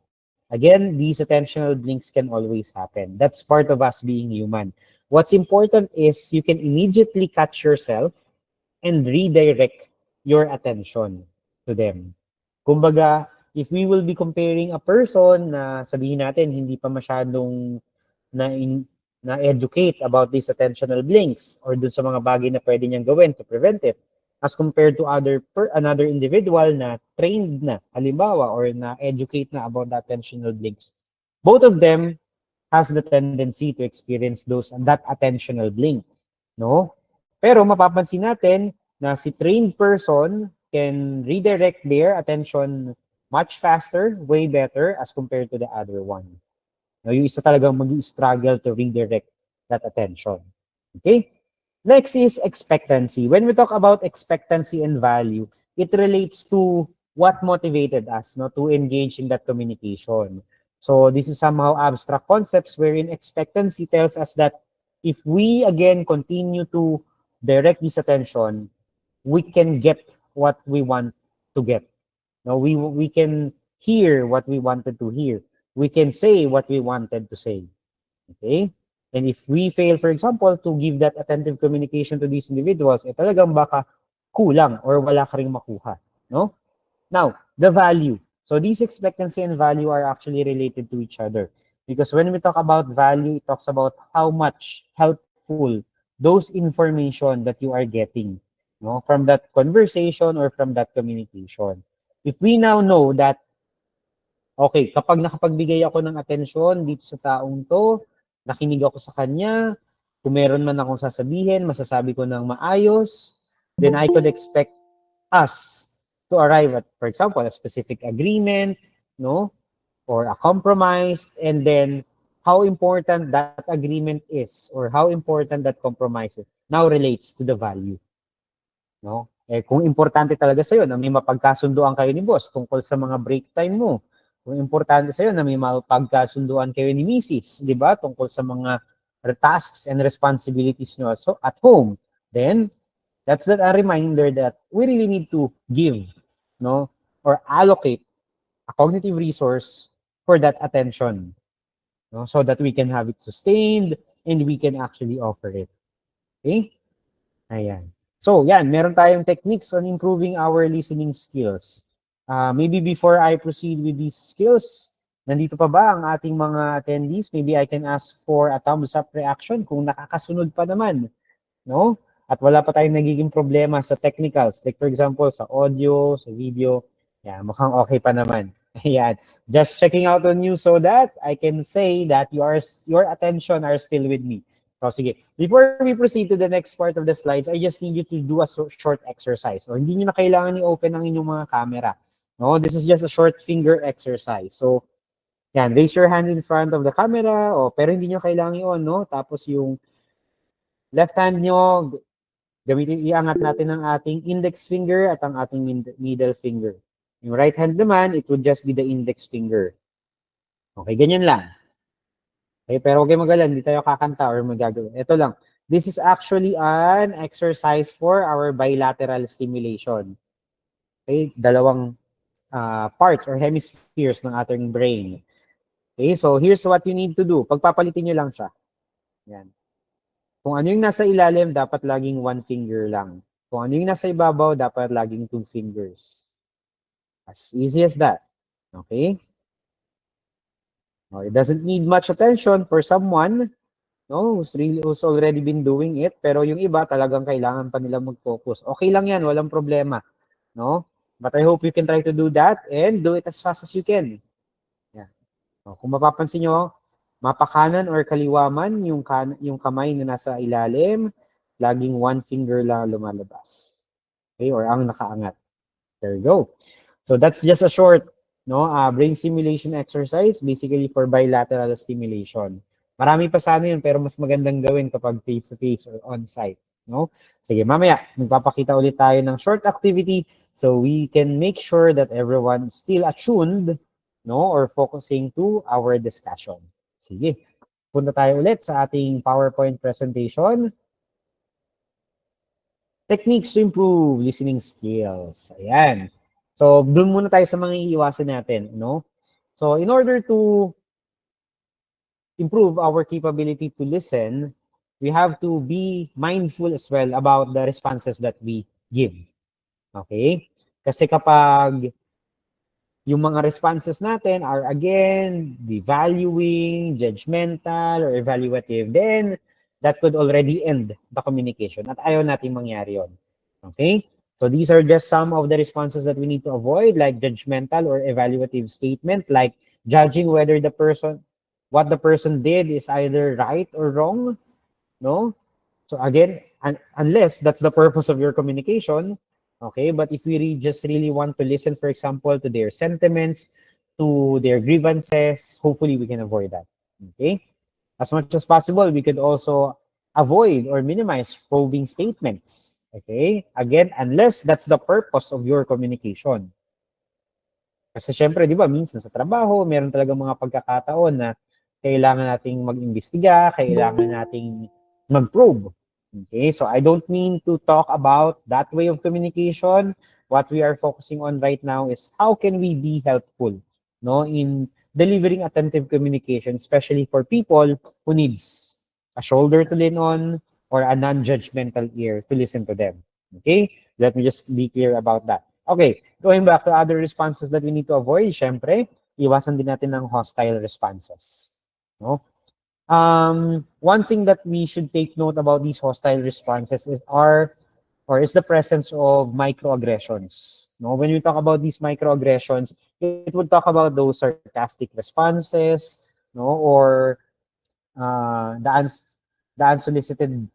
Again, these attentional blinks can always happen. That's part of us being human. What's important is you can immediately catch yourself and redirect your attention to them. Kumbaga, if we will be comparing a person na sabihin natin hindi pa masyadong na-educate about these attentional blinks or dun sa mga bagay na pwede niyang gawin to prevent it, as compared to another individual na trained na, halimbawa, or na-educate na about the attentional blinks, both of them has the tendency to experience that attentional blink, no? Pero mapapansin natin na si trained person can redirect their attention much faster, way better as compared to the other one. No, yung isa talagang mag-struggle to redirect that attention. Okay? Next is expectancy. When we talk about expectancy and value, it relates to what motivated us, to engage in that communication. So this is somehow abstract concepts wherein expectancy tells us that if we again continue to direct this attention, we can get what we want to get. No, we can hear what we wanted to hear. We can say what we wanted to say. Okay? And if we fail, for example, to give that attentive communication to these individuals, talagang baka kulang or wala ka ring makuha. No? Now, the value. So these expectancy and value are actually related to each other. Because when we talk about value, it talks about how much helpful those information that you are getting, from that conversation or from that communication. If we now know that, okay, kapag nakapagbigay ako ng atensyon dito sa taong to, nakinig ako sa kanya, kung meron man akong sasabihin, masasabi ko ng maayos, then I could expect us to arrive at, for example, a specific agreement, no, or a compromise, and then how important that agreement is or how important that compromise is now relates to the value, no? Eh kung importante talaga sa na may mapagkasunduan kayo ni boss tungkol sa mga break time mo, kung importante sa na may mapagkasunduan kayo ni Mrs., di ba, tungkol sa mga tasks and responsibilities nyo so at home, then that's that a reminder that we really need to give, no, or allocate a cognitive resource for that attention, no, so that we can have it sustained and we can actually offer it. Okay? Ayan. So, yan, meron tayong techniques on improving our listening skills. Maybe before I proceed with these skills, nandito pa ba ang ating mga attendees? Maybe I can ask for a thumbs up reaction kung nakakasunod pa naman, no? At wala pa tayong nagiging problema sa technicals. Like for example, sa audio, sa video, yeah, mukhang okay pa naman. Ayan. Just checking out on you so that I can say that your attention are still with me. So sige, before we proceed to the next part of the slides, I just need you to do a short exercise. O hindi nyo na kailangan i-open ang inyong mga camera. No, this is just a short finger exercise. So, yan, raise your hand in front of the camera, o pero hindi nyo kailangan i-on, no? Tapos yung left hand nyo, gamitin, iangat natin ang ating index finger at ang ating middle finger. Yung right hand naman, it would just be the index finger. Okay, ganyan lang. Okay, pero huwag kayong magalan, hindi tayo kakanta or magagawin. Ito lang. This is actually an exercise for our bilateral stimulation. Okay, dalawang parts or hemispheres ng ating brain. Okay, so here's what you need to do. Pagpapalitin nyo lang siya. Yan. Kung ano yung nasa ilalim, dapat laging one finger lang. Kung ano yung nasa ibabaw, dapat laging two fingers. As easy as that. Okay? It doesn't need much attention for someone, no, who's already been doing it, pero yung iba talagang kailangan pa nila mag-focus. Okay lang yan, walang problema, no? But I hope you can try to do that and do it as fast as you can. Yeah. So, kung mapapansin nyo, mapakanan or kaliwaman yung kamay na nasa ilalim, laging one finger lang lumalabas. Okay, or ang nakaangat. There you go. So that's just a short, no, brain stimulation exercise, basically for bilateral stimulation. Marami pa sana yun, pero mas magandang gawin kapag face-to-face or on-site, no? Sige, mamaya, magpapakita ulit tayo ng short activity so we can make sure that everyone still attuned, no, or focusing to our discussion. Sige, punta tayo ulit sa ating PowerPoint presentation. Techniques to improve listening skills. Ayan. So, dun muna tayo sa mga iiwasan natin, no? So, in order to improve our capability to listen, we have to be mindful as well about the responses that we give. Okay? Kasi kapag yung mga responses natin are again devaluing, judgmental, or evaluative, then that could already end the communication. At ayaw natin mangyari yon. Okay? So these are just some of the responses that we need to avoid, like judgmental or evaluative statement, like judging whether what the person did is either right or wrong, no? So again, unless that's the purpose of your communication, okay? But if we just really want to listen, for example, to their sentiments, to their grievances, hopefully we can avoid that, okay? As much as possible, we could also avoid or minimize probing statements, okay? Again, unless that's the purpose of your communication. Kasi syempre, di ba, minsan sa trabaho, meron talaga mga pagkakataon na kailangan nating mag-imbestiga, kailangan nating mag-probe. Okay, so I don't mean to talk about that way of communication. What we are focusing on right now is how can we be helpful, no, in delivering attentive communication, especially for people who needs a shoulder to lean on or a non-judgmental ear to listen to them. Okay, let me just be clear about that. Okay, going back to other responses that we need to avoid, syempre, iwasan din natin ng hostile responses. No? One thing that we should take note about these hostile responses is the presence of microaggressions. No, when we talk about these microaggressions, it would talk about those sarcastic responses, no, or the unsolicited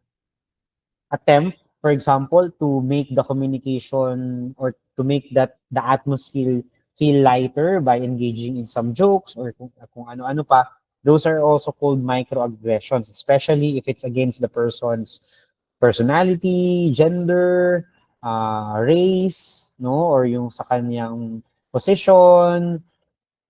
attempt for example, to make the communication or to make that the atmosphere feel lighter by engaging in some jokes or kung ano-ano pa, those are also called microaggressions, especially if it's against the person's personality, gender, race, no, or yung sa kanyang position,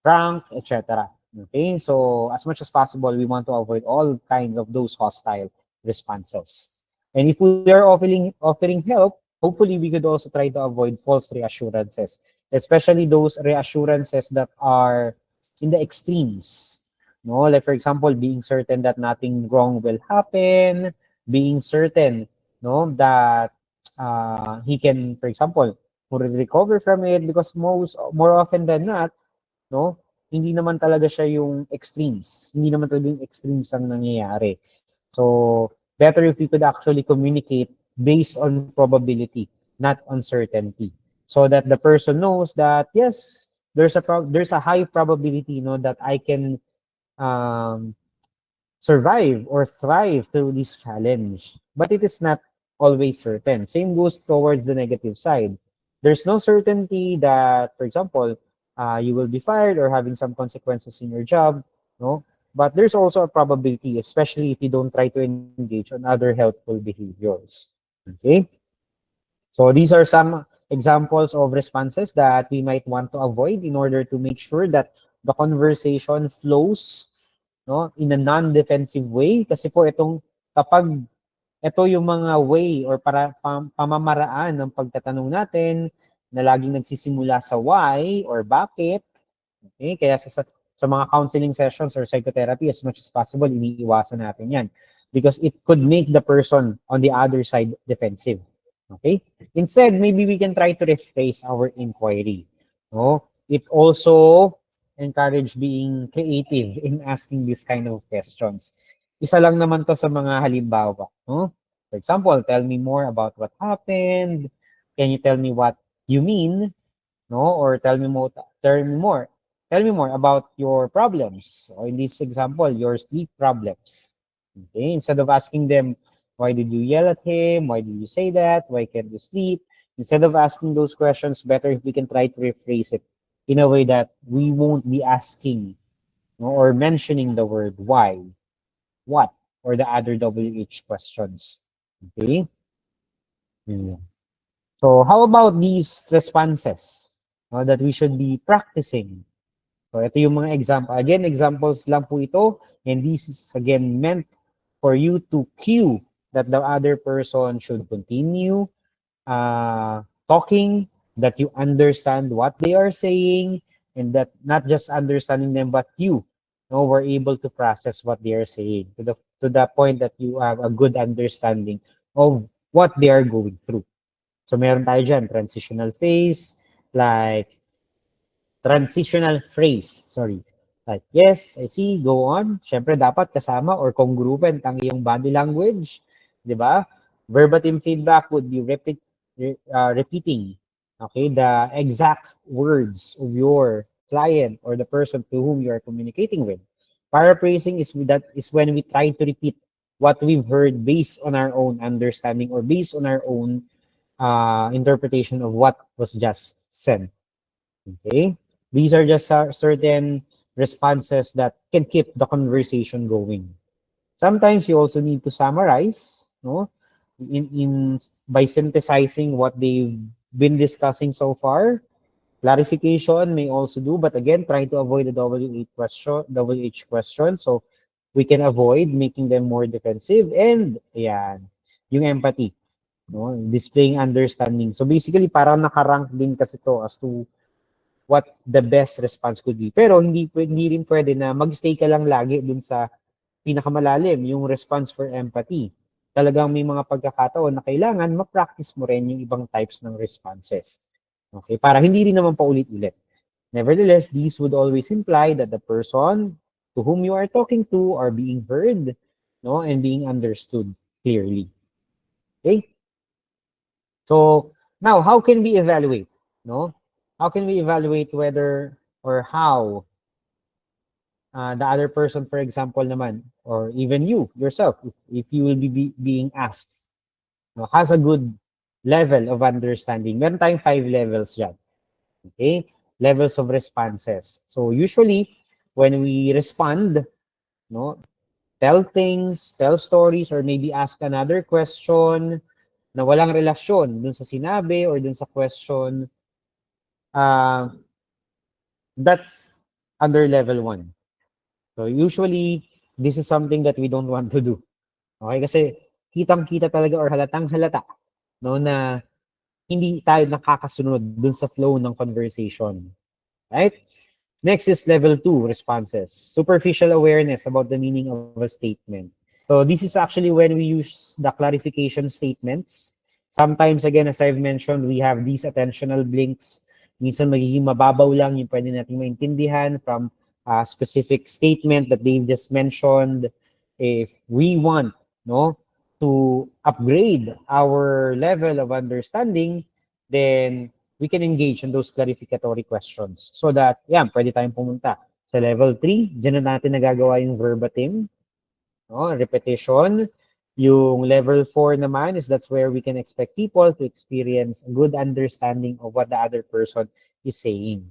rank, etc. Okay, so as much as possible, we want to avoid all kinds of those hostile responses. And if we are offering help, hopefully we could also try to avoid false reassurances, especially those reassurances that are in the extremes. No, like for example, being certain that nothing wrong will happen, being certain, no, that he can, for example, fully recover from it because more often than not, no? Hindi naman talaga siya yung extremes. Hindi naman talaga yung extremes ang nangyayari. So, better if we could actually communicate based on probability, not on certainty. So that the person knows that, yes, there's a high probability, no, that I can um, survive or thrive through this challenge. But it is not always certain. Same goes towards the negative side. There's no certainty that, for example, you will be fired or having some consequences in your job, no? But there's also a probability, especially if you don't try to engage on other helpful behaviors. Okay? So these are some examples of responses that we might want to avoid in order to make sure that the conversation flows, no, in a non-defensive way. Kasi po kapag ito yung mga way or pamamaraan ng pagtatanong natin na laging nagsisimula sa why or bakit, okay, kaya sa mga counseling sessions or psychotherapy, as much as possible, iniiwasan natin yan because it could make the person on the other side defensive. Okay? Instead, maybe we can try to rephrase our inquiry. No? It also encourage being creative in asking this kind of questions. Isa lang naman to sa mga halimbawa. No? For example, tell me more about what happened. Can you tell me what you mean? No? Or tell me more about your problems. Or in this example, your sleep problems. Okay? Instead of asking them, why did you yell at him? Why did you say that? Why can't you sleep? Instead of asking those questions, better if we can try to rephrase it in a way that we won't be asking, no, or mentioning the word why, what, or the other WH questions. Okay? Yeah. So how about these responses, that we should be practicing? So ito yung mga example. Again, examples lang po ito. And this is again meant for you to cue that the other person should continue talking, that you understand what they are saying, and that not just understanding them, but you know, were able to process what they are saying to the point that you have a good understanding of what they are going through. So meron tayo dyan, transitional phase, like transitional phrase, sorry. Like, yes, I see, go on. Siyempre, dapat kasama or congruent ang iyong body language. Di ba? Verbatim feedback would be repeating, okay, the exact words of your client or the person to whom you are communicating with. Paraphrasing is when we try to repeat what we've heard based on our own understanding or based on our own interpretation of what was just said. Okay? These are just certain responses that can keep the conversation going. Sometimes you also need to summarize, no? In by synthesizing what they've been discussing so far. Clarification may also do, but again, try to avoid the WH question, so we can avoid making them more defensive. And ayan, yung empathy, no? Displaying understanding. So basically, parang nakarank din kasi to as to what the best response could be. Pero hindi rin pwede na magstay ka lang lagi dun sa pinakamalalim, yung response for empathy. Talagang may mga pagkakataon na kailangan ma-practice mo rin yung ibang types ng responses. Okay? Para hindi rin naman paulit-ulit. Nevertheless, these would always imply that the person to whom you are talking to are being heard, no, and being understood clearly. Okay? So, now, how can we evaluate? No? How can we evaluate whether or how the other person, for example, naman, or even you yourself, if you will be being asked, no, has a good level of understanding. Meron tayong 5 levels dyan. Okay? Levels of responses. So usually, when we respond, no, tell things, tell stories, or maybe ask another question na walang relasyon dun sa sinabi or dun sa question, uh, that's under level 1. So usually, this is something that we don't want to do. Okay? Kasi kitang-kita talaga or halatang-halata, no, na hindi tayo nakakasunod dun sa flow ng conversation. Right? Next is level 2 responses. Superficial awareness about the meaning of a statement. So this is actually when we use the clarification statements. Sometimes, again, as I've mentioned, we have these attentional blinks. Minsan magiging mababaw lang yung pwede natin maintindihan from a specific statement that they just mentioned. If we want, no, to upgrade our level of understanding, then we can engage in those clarificatory questions so that, yan, pwede tayong pumunta sa level 3. Diyan na natin nagagawa yung verbatim, no? Repetition. Yung level 4 naman is that's where we can expect people to experience a good understanding of what the other person is saying.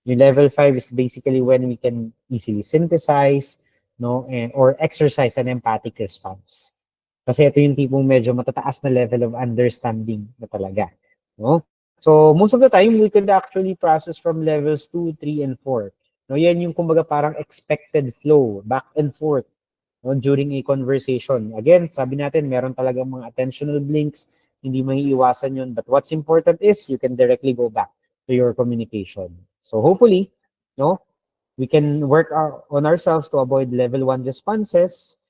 Yung level 5 is basically when we can easily synthesize, no, or exercise an empathic response. Kasi ito yung tipong medyo matataas na level of understanding na talaga, no? So, most of the time, we could actually process from levels 2, 3, and 4. No, yan yung kumbaga parang expected flow, back and forth, no, during a conversation. Again, sabi natin, meron talagang mga attentional blinks, hindi maiiwasan yun. But what's important is you can directly go back to your communication. So hopefully, no, we can work on ourselves to avoid level 1 responses,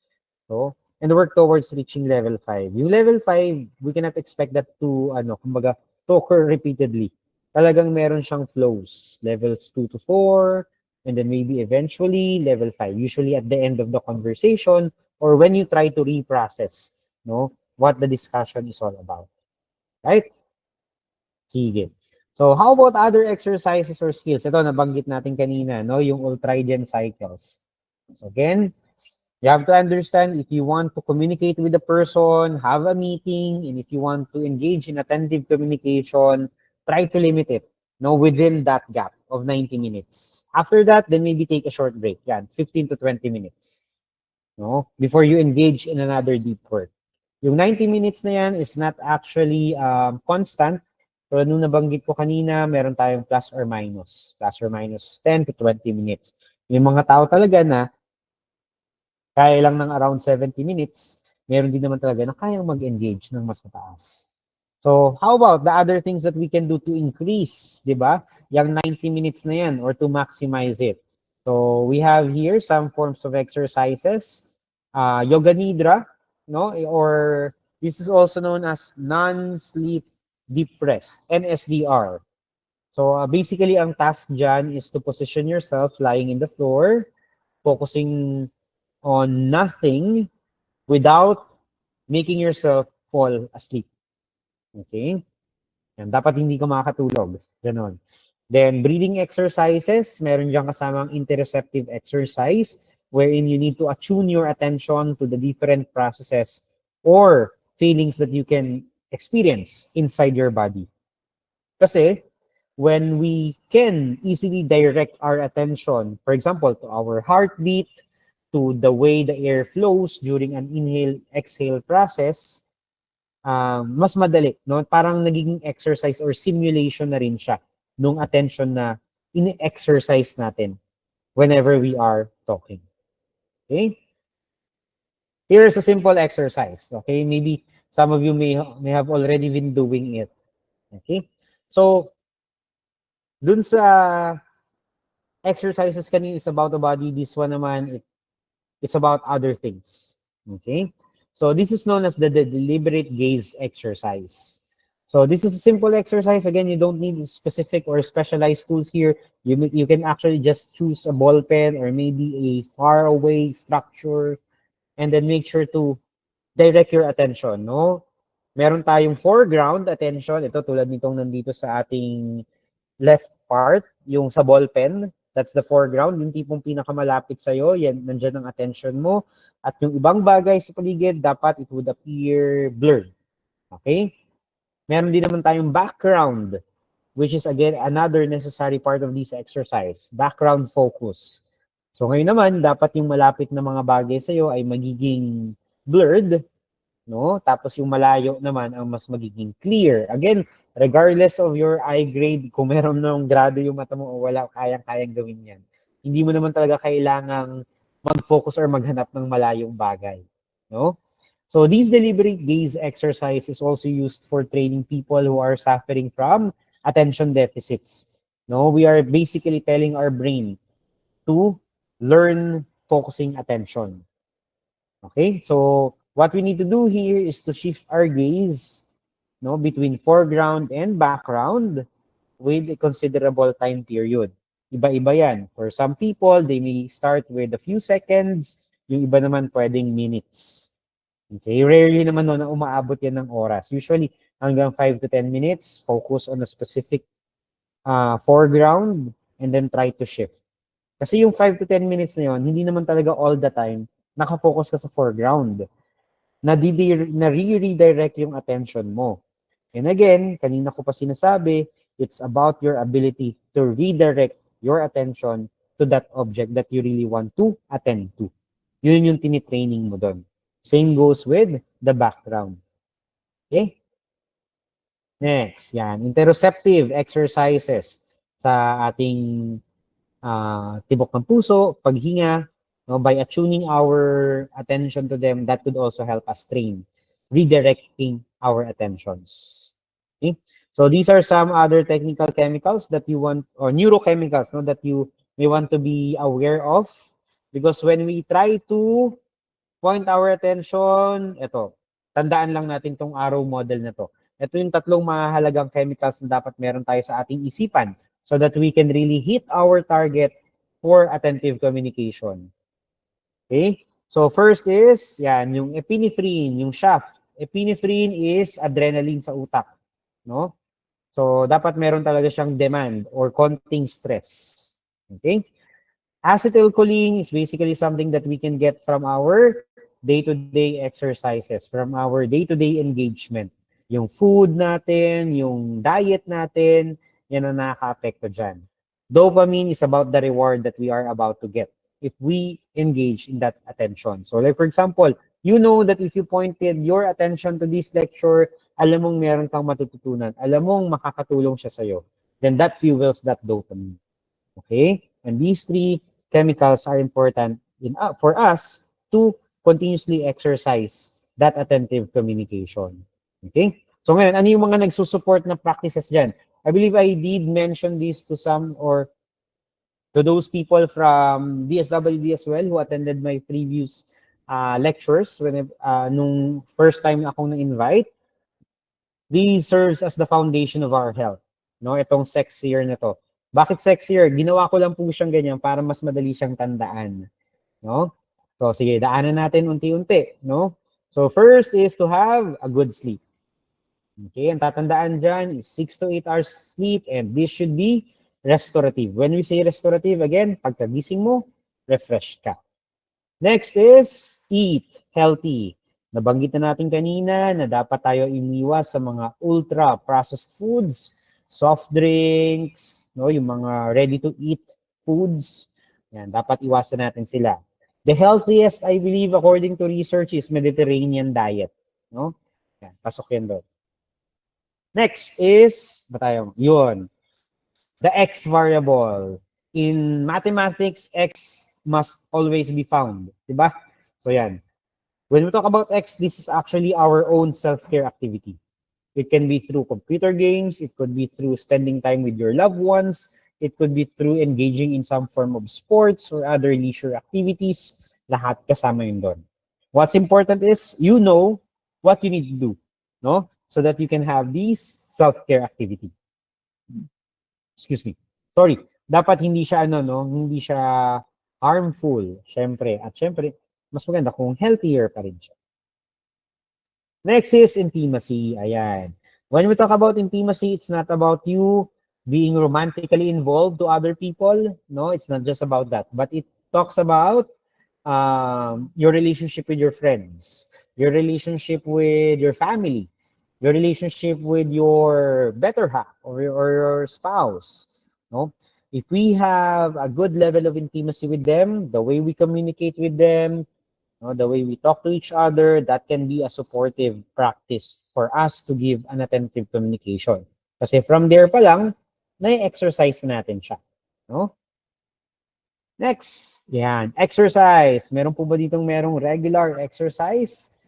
no, and work towards reaching level 5. Yung level 5, we cannot expect that to, kumbaga, to occur repeatedly. Talagang meron siyang flows. Levels 2 to 4, and then maybe eventually level 5. Usually at the end of the conversation or when you try to reprocess, no, what the discussion is all about. Right? Sige. So, how about other exercises or skills? Ito, nabanggit natin kanina, no, yung Ultriden cycles. So, again, you have to understand if you want to communicate with a person, have a meeting, and if you want to engage in attentive communication, try to limit it, no, within that gap of 90 minutes. After that, then maybe take a short break, yan, 15 to 20 minutes, no, before you engage in another deep work. Yung 90 minutes na yan is not actually constant. So, nung nabanggit ko kanina, meron tayong plus or minus 10 to 20 minutes. Yung mga tao talaga na kaya lang ng around 70 minutes, meron din naman talaga na kayang mag-engage ng mas mataas. So, how about the other things that we can do to increase, di ba? Yung 90 minutes na yan or to maximize it. So, we have here some forms of exercises. Yoga Nidra, no? Or this is also known as non-sleep deep rest, NSDR. So, basically, ang task dyan is to position yourself lying in the floor, focusing on nothing without making yourself fall asleep. Okay? Yan, dapat hindi ka makakatulog. Ganon. Then, breathing exercises, meron dyan kasamang interoceptive exercise wherein you need to attune your attention to the different processes or feelings that you can experience inside your body. Kasi, when we can easily direct our attention, for example, to our heartbeat, to the way the air flows during an inhale-exhale process, mas madali, no? Parang naging exercise or simulation na rin siya nung attention na in-exercise natin whenever we are talking. Okay? Here is a simple exercise. Okay? Maybe some of you may have already been doing it. Okay? So, dun sa exercises kanina is about the body, this one naman, it's about other things. Okay? So this is known as the deliberate gaze exercise. So this is a simple exercise. Again, you don't need specific or specialized tools here. You can actually just choose a ball pen or maybe a far away structure and then make sure to direct your attention, no? Meron tayong foreground attention. Ito tulad nitong nandito sa ating left part, yung sa ball pen. That's the foreground, yung tipong pinakamalapit sa'yo, yan, nandyan ang attention mo. At yung ibang bagay sa paligid, dapat it would appear blurred. Okay? Meron din naman tayong background, which is again another necessary part of this exercise, background focus. So ngayon naman, dapat yung malapit na mga bagay sa'yo ay magiging blurred, no? Tapos yung malayo naman ang mas magiging clear. Again, regardless of your eye grade, kung meron ng grado yung mata mo o wala, kayang-kayang gawin yan. Hindi mo naman talaga kailangang mag-focus or maghanap ng malayong bagay, no? So these deliberate gaze exercise is also used for training people who are suffering from attention deficits. No, we are basically telling our brain to learn focusing attention. Okay? So what we need to do here is to shift our gaze, no, between foreground and background with a considerable time period. Iba-iba yan. For some people, they may start with a few seconds. Yung iba naman pwedeng minutes. Okay, rarely naman no na umaabot yan ng oras. Usually, hanggang 5 to 10 minutes, focus on a specific foreground and then try to shift. Kasi yung 5 to 10 minutes na yon, hindi naman talaga all the time nakafocus ka sa foreground. Na-redirect yung attention mo. And again, kanina ko pa sinasabi, it's about your ability to redirect your attention to that object that you really want to attend to. Yun yung tinitraining mo doon. Same goes with the background. Okay? Next, yan. Interoceptive exercises sa ating tibok ng puso, paghinga, no, by attuning our attention to them, that could also help us train, redirecting our attentions. Okay? So these are some other technical chemicals that you want, or neurochemicals, no, that you may want to be aware of. Because when we try to point our attention, ito, tandaan lang natin tong arrow model na to. Ito yung tatlong mahalagang chemicals na dapat meron tayo sa ating isipan so that we can really hit our target for attentive communication. Okay? So first is, yan, yung epinephrine, yung shaft. Epinephrine is adrenaline sa utak. No? So dapat meron talaga siyang demand or konting stress. Okay? Acetylcholine is basically something that we can get from our day-to-day exercises, from our day-to-day engagement. Yung food natin, yung diet natin, yan ang nakaka-apekto dyan. Dopamine is about the reward that we are about to get if we engage in that attention. So like for example, you know that if you pointed your attention to this lecture, alam mong meron kang matututunan, alam mong makakatulong siya sa'yo, then that fuels that dopamine. Okay? And these three chemicals are important for us to continuously exercise that attentive communication. Okay? So ngayon, ano yung mga nagsusupport na practices dyan? I believe I did mention this to some or to those people from DSWD as well who attended my previous lectures when nung first time akong na-invite. These serves as the foundation of our health. No, itong sexier na to. Bakit sexier? Ginawa ko lang po siyang ganyan para mas madali siyang tandaan. No? So sige, daanan natin unti-unti, no? So first is to have a good sleep. Okay, ang tatandaan dyan is 6 to 8 hours sleep and this should be restorative. When we say restorative, again, pagkagising mo, refreshed ka. Next is eat healthy. Nabanggit na natin kanina na dapat tayo iniwas sa mga ultra-processed foods, soft drinks, no, yung mga ready-to-eat foods. Yan, dapat iwasan natin sila. The healthiest, I believe, according to research, is Mediterranean diet. No? Yan, pasok yan doon. Next is, ba tayo? Yun. The X variable. In mathematics, X must always be found. Diba? So yan. When we talk about X, this is actually our own self-care activity. It can be through computer games. It could be through spending time with your loved ones. It could be through engaging in some form of sports or other leisure activities. Lahat kasama yun doon. What's important is you know what you need to do, no? So that you can have these self-care activity. Excuse me. Sorry. Dapat hindi siya hindi siya harmful, syempre. At syempre, mas maganda kung healthier pa rin siya. Next is intimacy. Ayan. When we talk about intimacy, it's not about you being romantically involved to other people. No, it's not just about that. But it talks about your relationship with your friends, your relationship with your family, your relationship with your better half or your spouse, no? If we have a good level of intimacy with them, the way we communicate with them, no, the way we talk to each other, that can be a supportive practice for us to give an attentive communication. Kasi from there pa lang, na-exercise natin siya. No? Next, yan, exercise. Meron po ba ditong merong regular exercise?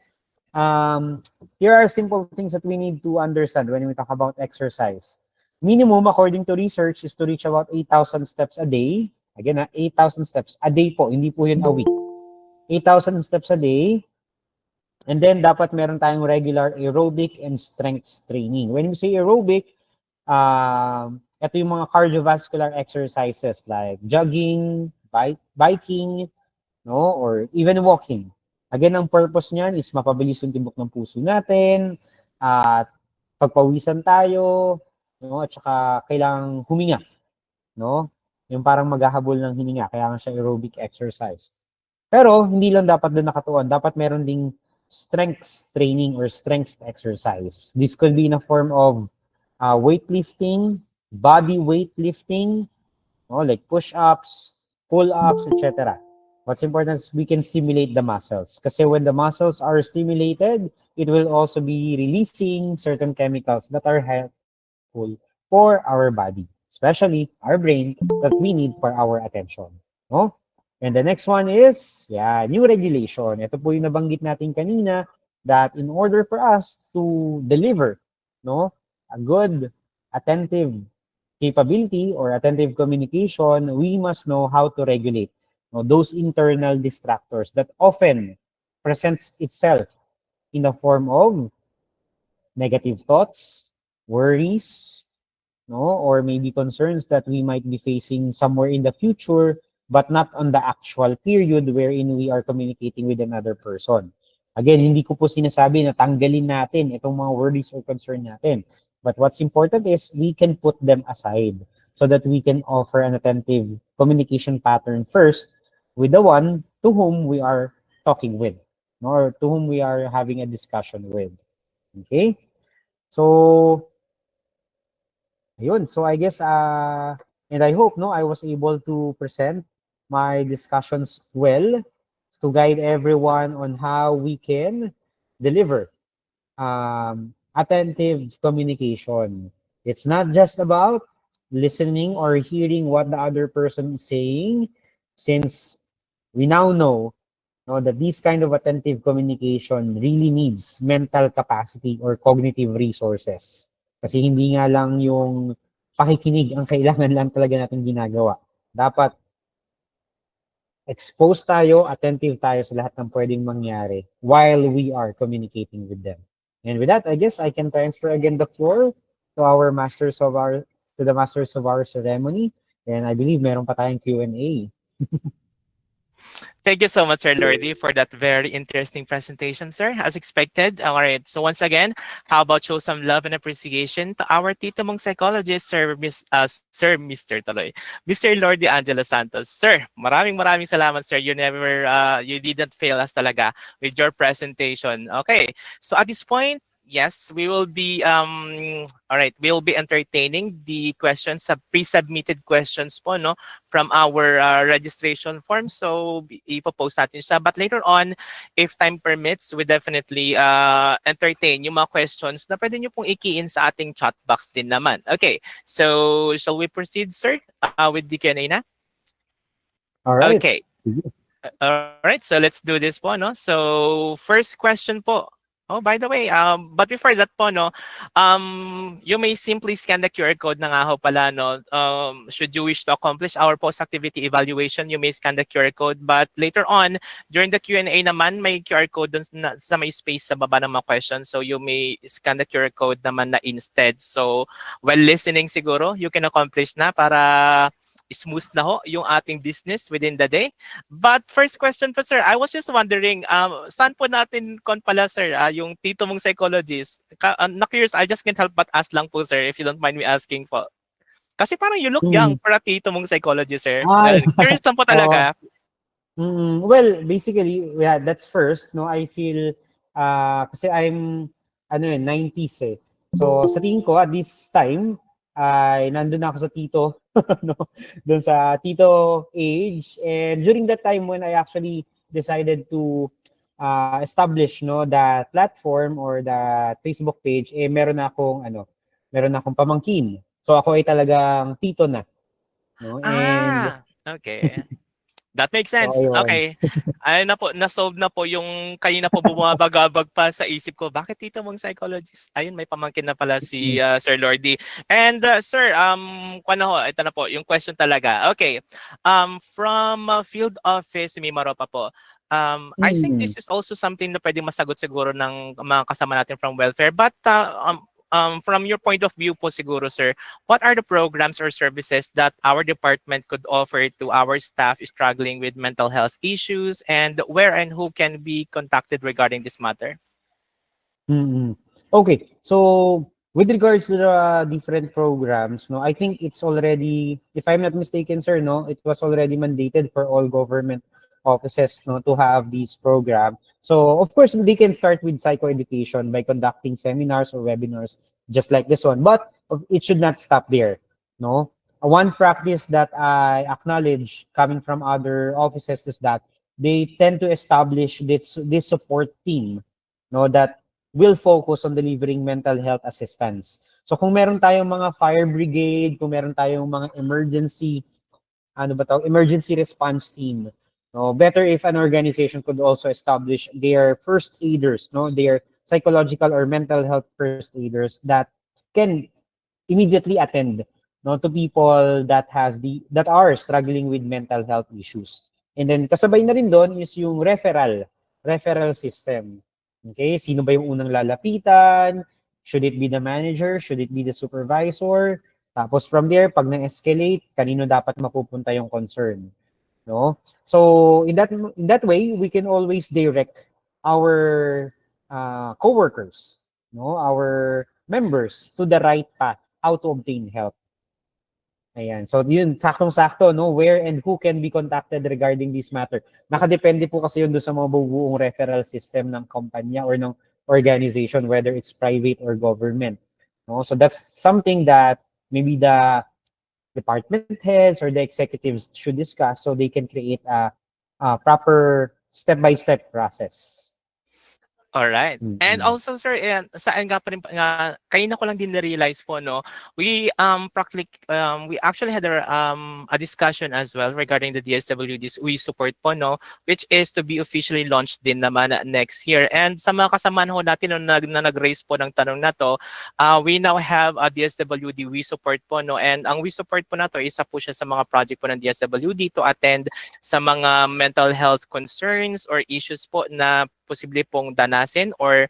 Here are simple things that we need to understand when we talk about exercise. Minimum, according to research, is to reach about 8,000 steps a day. Again, 8,000 steps a day po, hindi po yun a week. 8,000 steps a day. And then, dapat meron tayong regular aerobic and strength training. When we say aerobic, ito yung mga cardiovascular exercises like jogging, biking, no, or even walking. Again, ang purpose niyan is mapabilis yung tibok ng puso natin, at pagpawisan tayo, no, at saka kailangang huminga, no? Yung parang maghahabol ng hininga, kaya nga siya aerobic exercise. Pero hindi lang dapat doon nakatuon, dapat meron ding strength training or strength exercise. This could be in a form of weightlifting, body weightlifting, no, like push-ups, pull-ups, etc. What's important is we can stimulate the muscles. Kasi when the muscles are stimulated, it will also be releasing certain chemicals that are helpful for our body, especially our brain, that we need for our attention. No? And the next one is, new regulation. Ito po yung nabanggit natin kanina, that in order for us to deliver, no, a good, attentive capability or attentive communication, we must know how to regulate, no, those internal distractors that often presents itself in the form of negative thoughts, worries, no, or maybe concerns that we might be facing somewhere in the future, but not on the actual period wherein we are communicating with another person. Again, hindi ko po sinasabi na tanggalin natin itong mga worries or concern natin. But what's important is we can put them aside so that we can offer an attentive communication pattern first with the one to whom we are talking with, or to whom we are having a discussion with. Okay? So, ayun. So I guess, and I hope, no, I was able to present my discussions well to guide everyone on how we can deliver attentive communication. It's not just about listening or hearing what the other person is saying, since we now know, no, that this kind of attentive communication really needs mental capacity or cognitive resources. Kasi hindi nga lang yung pakikinig ang kailangan lang talaga natin ginagawa. Dapat exposed tayo, attentive tayo sa lahat ng pwedeng mangyari while we are communicating with them. And with that, I guess I can transfer again the floor to the masters of our ceremony. And I believe meron pa tayong Q&A. Thank you so much, Sir Lordy, for that very interesting presentation, sir, as expected. All right. So once again, how about show some love and appreciation to our Tito Mong psychologist, Sir Mr. Tuloy, Mr. Lordy Angelo Santos. Sir, maraming salamat, sir. You didn't fail us talaga with your presentation. Okay. So at this point, yes, we will be all right, we'll be entertaining the questions, pre-submitted questions po, no, from our registration form. So ipopost natin siya. But later on, if time permits, we definitely entertain yung mga questions na pwede nyo pong i-key in sa ating chat box din naman. Okay, so shall we proceed, sir, with the Q&A na? All right. Okay. All right, so let's do this po, no? So first question po. Oh, by the way, but before that po, no, you may simply scan the QR code na nga ho pala, no. Should you wish to accomplish our post-activity evaluation, you may scan the QR code. But later on, during the Q&A naman, may QR code dun sa may space sa baba ng mga questions. So you may scan the QR code naman na instead. So while listening siguro, you can accomplish na para smooth na ho yung ating business within the day. But first question po, sir, I was just wondering, saan po natin pala, sir, yung tito mong psychologist? Na-curious, I just can't help but ask lang po, sir, if you don't mind me asking po. Kasi parang you look young para tito mong psychologist, sir. Ah, Curious lang po oo. talaga. Well, basically, yeah, that's first. No, I feel kasi ano yun, 90s eh. So sa tingin ko at this time ay nandun na ako sa tito no, doon sa tito age, and during that time when I actually decided to establish no that platform or that Facebook page, eh meron akong pamangkin. So ako ay talagang tito na, no? And Okay. That makes so sense. ayun. Okay. Ayun na po, na-solve na po yung kanina po bumabagabag pa sa isip ko. Bakit dito mong psychologist? Ayun, may pamangkin na pala si Sir Lordy. And sir, kuwan na ho, ito na po, yung question talaga. Okay. From field office, Mimaro pa po. I think Mm. this is also something na pwede masagot siguro ng mga kasama natin from welfare. But from your point of view po siguro, sir, what are the programs or services that our department could offer to our staff struggling with mental health issues, and where and who can be contacted regarding this matter? Mm. Okay. So with regards to the different programs, no, I think it's already, if I'm not mistaken, sir, no, it was already mandated for all government offices, no, to have these programs. So of course they can start with psychoeducation by conducting seminars or webinars just like this one, but it should not stop there, no. One practice that I acknowledge coming from other offices is that they tend to establish this support team, no, that will focus on delivering mental health assistance. So kung meron tayong mga fire brigade, kung meron tayong mga emergency response team, no, better if an organization could also establish their first aiders, no, their psychological or mental health first aiders that can immediately attend, no, to people that are struggling with mental health issues. And then kasabay na rin doon is yung referral system. Okay, sino ba yung unang lalapitan? Should it be the manager? Should it be the supervisor? Tapos from there, pag na-escalate, kanino dapat mapupunta yung concern, no? So in that way, we can always direct our coworkers, no, our members to the right path, how to obtain help. Ayan. So yun, saktong-sakto, no, where and who can be contacted regarding this matter. Nakadepende po kasi yun doon sa mga buong referral system ng kumpanya or ng organization, whether it's private or government. No? So that's something that maybe the department heads or the executives should discuss so they can create a proper step-by-step process. All right. And Mm-hmm. also sir, saan nga pa rin nga kanina ko lang din na-realize po no. We actually had a discussion as well regarding the DSWDs we support po no, which is to be officially launched din naman next year. And sa mga kasamahan ho natin na nag-raise po ng tanong na to, we now have a DSWD we support po no, and ang we support po na to isa po siya sa mga project po ng DSWD to attend sa mga mental health concerns or issues po na posible pong danasin or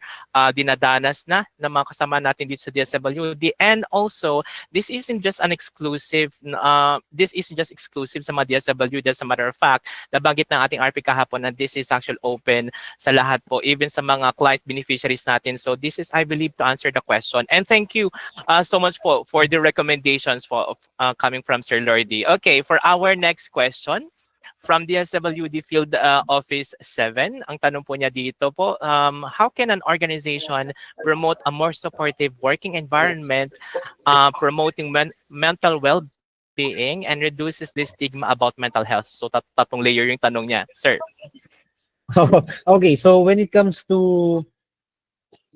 dinadanas na ng mga kasama natin dito sa DSWD. And also, this isn't just exclusive sa mga DSWD. As a matter of fact, nabanggit ng ating RP kahapon na this is actually open sa lahat po, even sa mga client beneficiaries natin. So this is, I believe, to answer the question. And thank you so much for the recommendations coming from Sir Lordy. Okay, for our next question, from the SWD Field Office 7. Ang tanong po niya dito po, how can an organization promote a more supportive working environment, promoting mental well-being, and reduces the stigma about mental health? So tatlong layer yung tanong niya, sir. Okay, so when it comes to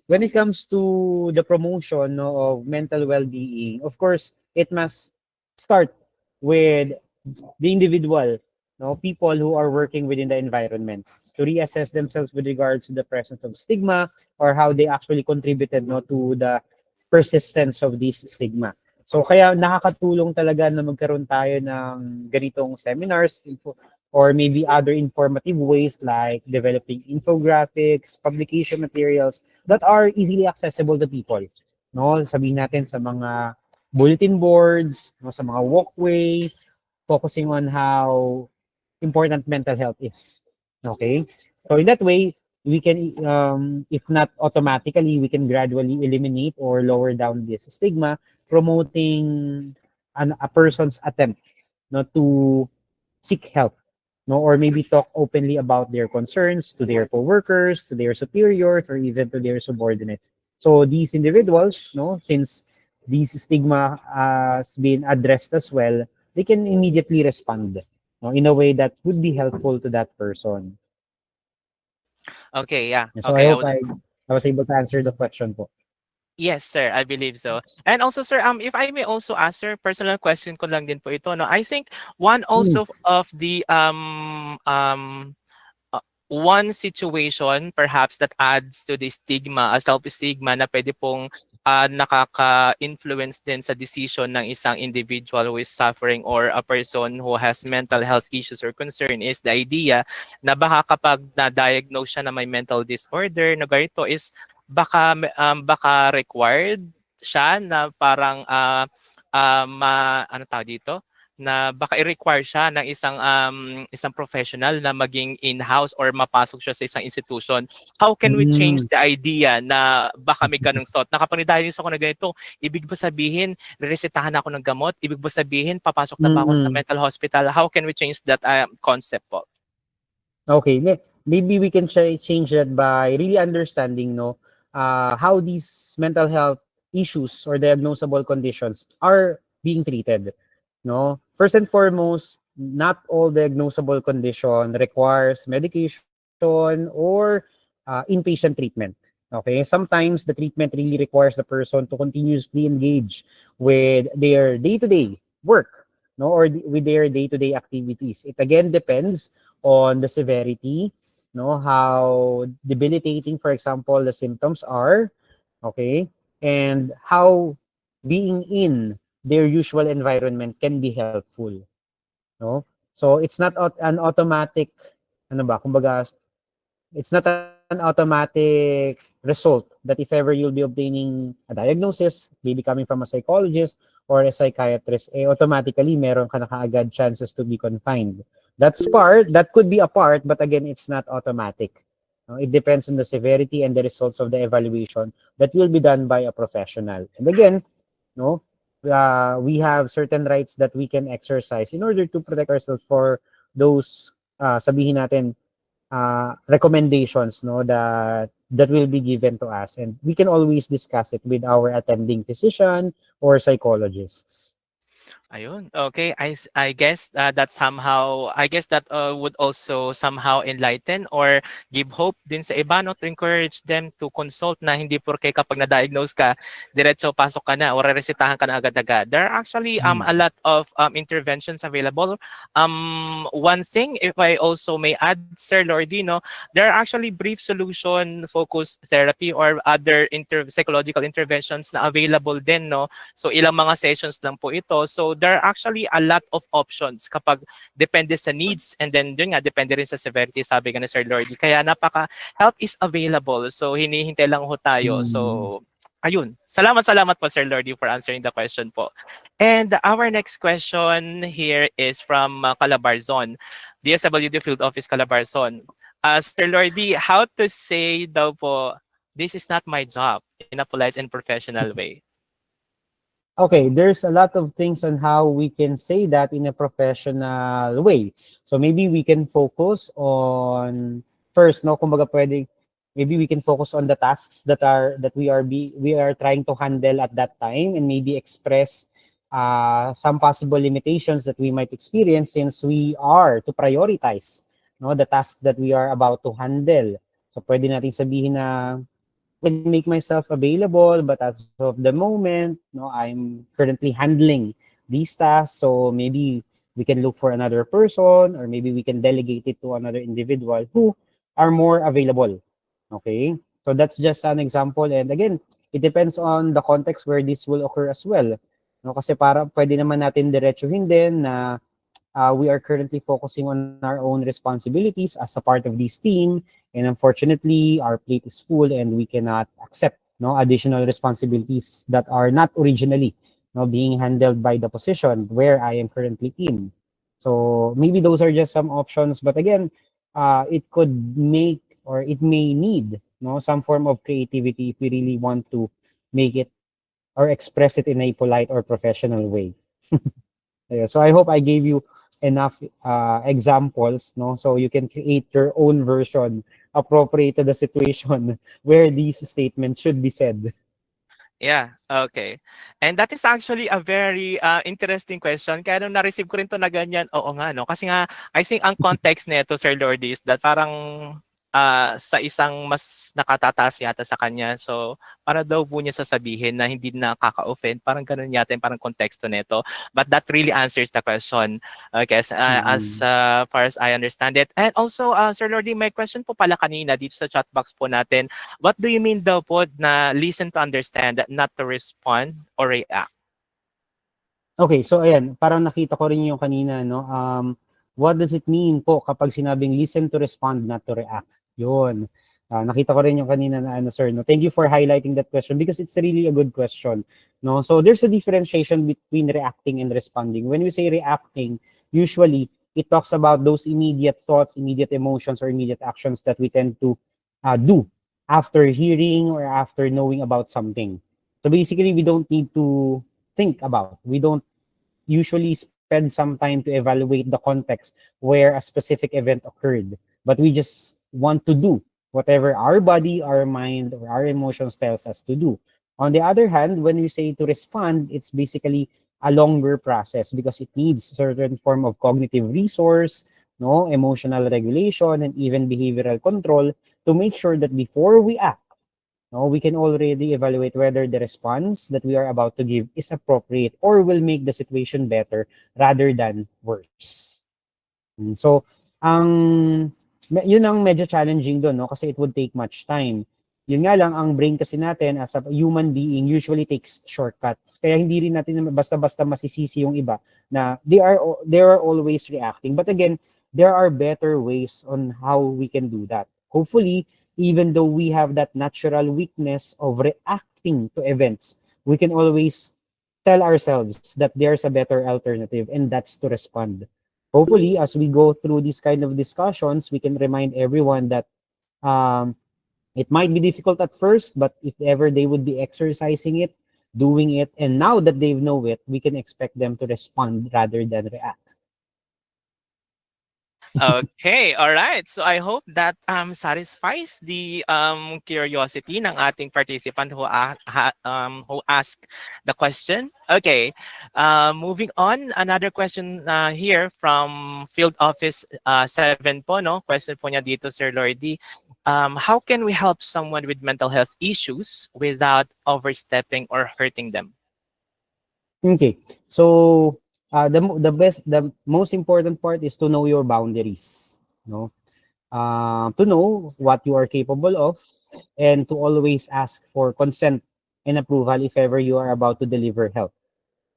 the promotion, no, of mental well-being, of course, it must start with the individual, no, people who are working within the environment to reassess themselves with regards to the presence of stigma or how they actually contributed, no, to the persistence of this stigma. So kaya nakakatulong talaga na magkaroon tayo ng ganitong seminars or maybe other informative ways like developing infographics, publication materials that are easily accessible to people. No, sabihin natin sa mga bulletin boards, no, sa mga walkway, focusing on how important mental health is. Okay? So in that way, we can, if not automatically, we can gradually eliminate or lower down this stigma, promoting a person's attempt, no, to seek help, no, or maybe talk openly about their concerns to their coworkers, to their superiors, or even to their subordinates. So these individuals, no, since these stigma has been addressed as well, they can immediately respond, no, in a way that would be helpful to that person. Okay, yeah. So I Okay, I hope would. I was able to answer the question po. Yes, sir. I believe so. And also, sir, if I may also ask, sir, personal question ko lang din po ito, no. I think one Mm. also of the one situation perhaps that adds to the stigma, a self-stigma na pwede pong nakaka-influence din sa decision ng isang individual who is suffering or a person who has mental health issues or concern is the idea na baka kapag na-diagnose siya na may mental disorder na ganito is baka required siya na parang ano tawag dito, na baka i-require siya ng isang professional na maging in-house or mapasok siya sa isang institution. How can we change Mm. the idea na baka may ganung thought na kapag na-diagnose ako na ganito, ibig ba sabihin reresetahan ako ng gamot? Ibig ba sabihin papasok na ba ako sa Mm. mental hospital? How can we change that concept po? Okay, maybe we can change that by really understanding, no, how these mental health issues or diagnosable conditions are being treated. No, first and foremost, not all diagnosable condition requires medication or inpatient treatment. Okay, sometimes the treatment really requires the person to continuously engage with their day-to-day work, no, or with their day-to-day activities. It again depends on the severity, no, how debilitating, for example, the symptoms are, okay, and how being in their usual environment can be helpful, no? So it's not an automatic, ano ba, kumbaga, it's not an automatic result that if ever you'll be obtaining a diagnosis, maybe coming from a psychologist or a psychiatrist, automatically meron ka na kaagad chances to be confined. That could be a part, but again, it's not automatic. It depends on the severity and the results of the evaluation that will be done by a professional. And again, no, we have certain rights that we can exercise in order to protect ourselves for those, sabihin natin, recommendations, no, that will be given to us, and we can always discuss it with our attending physician or psychologists. Ayun, okay. I guess that somehow, I guess that would also somehow enlighten or give hope din sa iba, no, to encourage them to consult na hindi porke kapag na-diagnose ka, diretso pasok ka na or resetahan ka na agad-agad. There are actually Mm. a lot of interventions available. One thing, if I also may add, Sir Lordy, no, there are actually brief solution focused therapy or other psychological interventions na available din, no. So ilang mga sessions lang po ito. So there are actually a lot of options kapag depende sa needs and then yun nga, depende rin sa severity, sabi nga ni Sir Lordy. Kaya help is available. So hinihintay lang ho tayo. Mm. So ayun. Salamat po Sir Lordy for answering the question po. And our next question here is from Calabarzon. DSWD Field Office Calabarzon. Sir Lordy, how to say daw po, this is not my job in a polite and professional way? Okay, there's a lot of things on how we can say that in a professional way. So maybe we can focus on first, no, kumbaga pwedeng maybe we can focus on the tasks that we are trying to handle at that time, and maybe express some possible limitations that we might experience since we are to prioritize, no, the tasks that we are about to handle. So pwede nating sabihin na can make myself available, but as of the moment, no, I'm currently handling these tasks. So maybe we can look for another person, or maybe we can delegate it to another individual who are more available. Okay, so that's just an example. And again, it depends on the context where this will occur as well. No, kasi para pwede naman natin diretsuhin din na we are currently focusing on our own responsibilities as a part of this team, and unfortunately our plate is full and we cannot accept, no, additional responsibilities that are not originally, no, being handled by the position where I am currently in. So maybe those are just some options, but again, it could make, or it may need, no, some form of creativity if we really want to make it or express it in a polite or professional way. Yeah, so I hope I gave you enough examples, no? So you can create your own version appropriate to the situation where these statements should be said. Yeah, okay. And that is actually a very interesting question. Kaya nung na-receive ko rin 'to na ganyan, oo nga 'no. Kasi nga I think ang context nito, Sir Lordy, is that parang sa isang mas nakatataas yata sa kanya. So, para daw po niya sasabihin na hindi nakaka-offend, parang gano'n yata yung parang konteksto nito. But that really answers the question, okay, as Mm. far as I understand it. And also, Sir Lordy, may question po pala kanina dito sa chat box po natin. What do you mean daw po na listen to understand, not to respond or react? Okay, so ayan, parang nakita ko rin yung kanina, no? What does it mean po kapag sinabing listen to respond, not to react? Yun. Nakita ko rin yung kanina na ano, sir, no? Thank you for highlighting that question because it's really a good question, no? So there's a differentiation between reacting and responding. When we say reacting, usually it talks about those immediate thoughts, immediate emotions, or immediate actions that we tend to do after hearing or after knowing about something. So basically, we don't need to think about. We don't usually spend some time to evaluate the context where a specific event occurred, but we just want to do whatever our body, our mind, or our emotions tells us to do. On the other hand, when we say to respond, it's basically a longer process because it needs certain form of cognitive resource, no, emotional regulation, and even behavioral control to make sure that before we act, no, we can already evaluate whether the response that we are about to give is appropriate or will make the situation better rather than worse. So, yun ang medyo challenging doon, no? Kasi it would take much time. Yun nga lang, ang brain kasi natin as a human being usually takes shortcuts. Kaya hindi rin natin basta-basta masisisi yung iba na they are always reacting. But again, there are better ways on how we can do that. Hopefully, even though we have that natural weakness of reacting to events, we can always tell ourselves that there's a better alternative, and that's to respond. Hopefully, as we go through these kind of discussions, we can remind everyone that um, it might be difficult at first, but if ever they would be exercising it, doing it, and now that they know it, we can expect them to respond rather than react. Okay, all right. So I hope that satisfies the curiosity ng ating participant who asked the question. Okay, moving on. Another question here from Field Office 7 po, no? Question po niya dito, Sir Lordy. How can we help someone with mental health issues without overstepping or hurting them? Okay, so the most important part is to know your boundaries. No, to know what you are capable of, and to always ask for consent and approval if ever you are about to deliver help.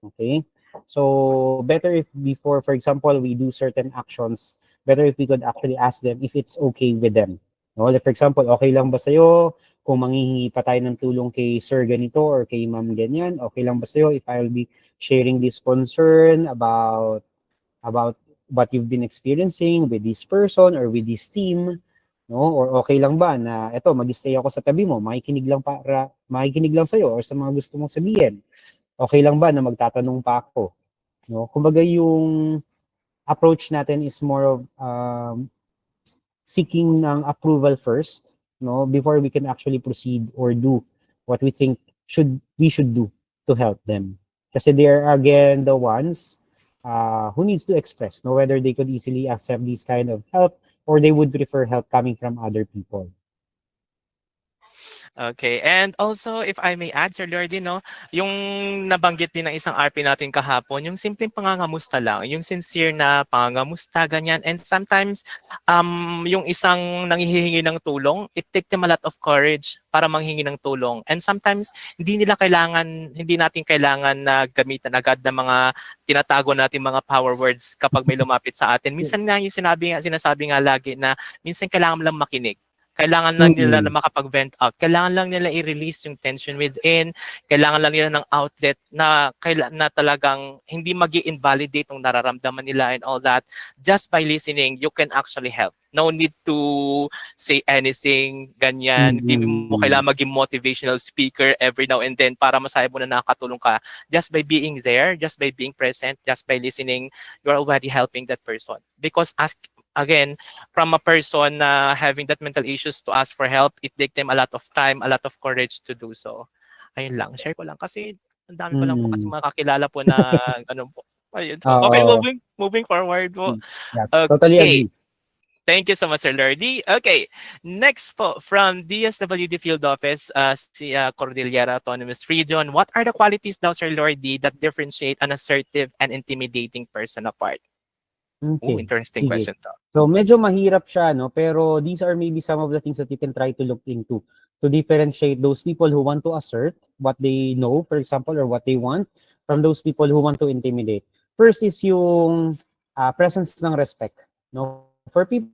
Okay? So better if before, for example, we do certain actions, better if we could actually ask them if it's okay with them. No? Like for example, okay lang ba sa'yo kung manghihingi pa tayo ng tulong kay sir ganito or kay ma'am ganyan? Okay lang ba sa'yo if I'll be sharing this concern about what you've been experiencing with this person or with this team? No? Or okay lang ba na eto, mag-stay ako sa tabi mo, makikinig lang sa'yo or sa mga gusto mong sabihin? Okay lang ba na magtatanong pa ako? No? Kumbaga yung approach natin is more of seeking ng approval first, no, before we can actually proceed or do what we think we should do to help them. Kasi they are again the ones who needs to express, no, whether they could easily accept this kind of help or they would prefer help coming from other people. Okay. And also, if I may add, Sir Lordy, no, yung nabanggit din ng isang RP natin kahapon, yung simpleng pangangamusta lang, yung sincere na pangangamusta, ganyan. And sometimes, yung isang nanghihingi ng tulong, it takes them a lot of courage para manghingi ng tulong. And sometimes, hindi natin kailangan na gamitan agad ng mga tinatago natin mga power words kapag may lumapit sa atin. Minsan nga yung sinasabi nga lagi na minsan kailangan lang makinig. Kailangan lang nila na Mm. makapag-vent out. Kailangan lang nila i-release yung tension within. Kailangan lang nila ng outlet na na talagang hindi magi-invalidate yung nararamdaman nila and all that. Just by listening, you can actually help. No need to say anything, ganyan. Hindi mo Mm. kailangan maging motivational speaker every now and then para masabi mo na nakakatulong ka. Just by being there, just by being present, just by listening, you're already helping that person. Because again, from a person na having that mental issues to ask for help, it take them a lot of time, a lot of courage to do so. Ayun lang, share ko lang kasi ang dami ko lang po kasi Mm. makakilala po na ano po. Ayun po. Okay, Oo. moving forward po. Yeah, totally Okay. agree. Thank you so much, Sir Lordy. Okay, next po from DSWD Field Office, si Cordillera Autonomous Region. What are the qualities daw, Sir Lordy, that differentiate an assertive and intimidating person apart? Oh, Okay, interesting sige. question to. So medyo mahirap siya, no? Pero these are maybe some of the things that you can try to look into to differentiate those people who want to assert what they know, for example, or what they want from those people who want to intimidate. First is yung presence ng respect. No? For people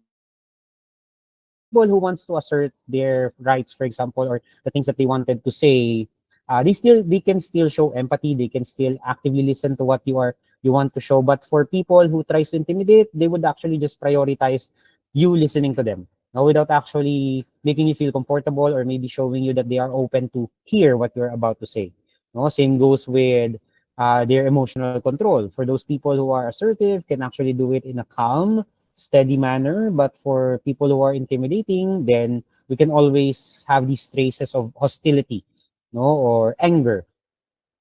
who wants to assert their rights, for example, or the things that they wanted to say, they can still show empathy. They can still actively listen to what you want to show. But for people who tries to intimidate, they would actually just prioritize you listening to them, no, without actually making you feel comfortable or maybe showing you that they are open to hear what you're about to say. No, same goes with their emotional control. For those people who are assertive, can actually do it in a calm, steady manner. But for people who are intimidating, then we can always have these traces of hostility, no, or anger.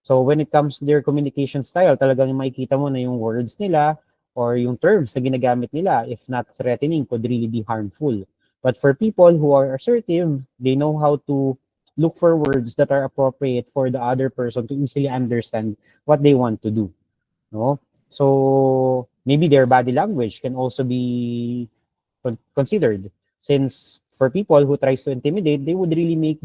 So when it comes to their communication style, talagang makikita mo na yung words nila or yung terms na ginagamit nila, if not threatening, could really be harmful. But for people who are assertive, they know how to look for words that are appropriate for the other person to easily understand what they want to do. No? So maybe their body language can also be considered, since for people who tries to intimidate, they would really make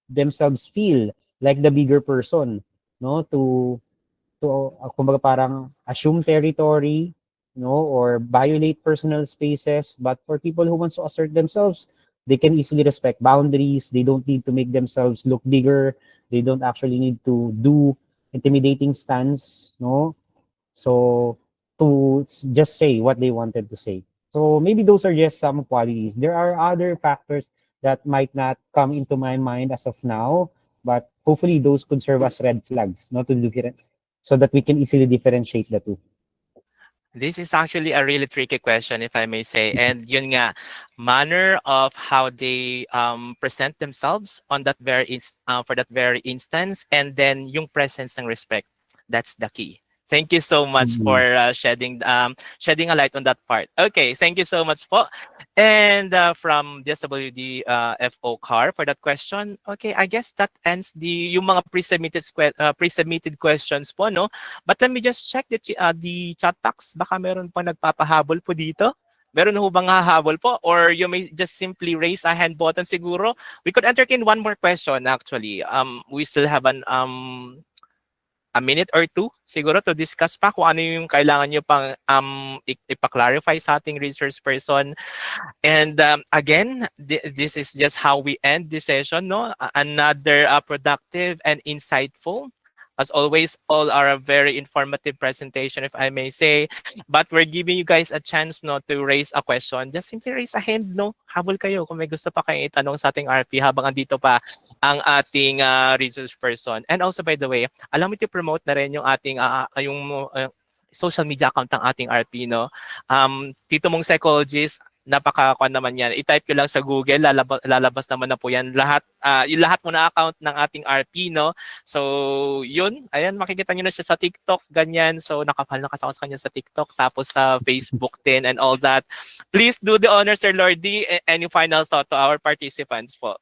themselves feel like the bigger person, no, to kumbaga parang assume territory, no, or violate personal spaces. But for people who wants to assert themselves, they can easily respect boundaries. They don't need to make themselves look bigger. They don't actually need to do intimidating stance, no. So to just say what they wanted to say. So maybe those are just some qualities. There are other factors that might not come into my mind as of now, but hopefully those could serve as red flags, not to look at it, so that we can easily differentiate the two. This is actually a really tricky question, if I may say. And yun nga, manner of how they present themselves on that for that very instance, and then yung presence ng respect. That's the key. Thank you so much for Mhm. shedding a light on that part. Okay, thank you so much po. And from DSWD FO car for that question. Okay, I guess that ends yung mga pre-submitted questions po, no? But let me just check the chat box. Baka meron pa nagpapahabol po dito. Meron ho bang hahabol po? Or you may just simply raise a hand button siguro. We could entertain one more question actually. We still have a minute or two siguro to discuss pa kung ano yung kailangan nyo pang ipa-clarify sa ating research person. And again, this is just how we end this session, no? Another productive and insightful. As always, all are a very informative presentation, if I may say. But we're giving you guys a chance, no, to raise a question. Just simply raise a hand, no? Habol kayo kung may gusto pa kayong itanong sa ating RP habang andito pa ang ating research person. And also, by the way, allow me to promote na rin yung ating social media account ng ating RP, no? Tito mong psychologist, napaka-kwan naman yan. I-type ko lang sa Google, lalabas naman na po yan. Yung lahat mo na account ng ating RP, no? So, yun. Ayan, makikita nyo na siya sa TikTok, ganyan. So, nakapal na kasi ako sa kanya sa TikTok. Tapos sa Facebook din and all that. Please do the honor, Sir Lordy. Any final thought to our participants po?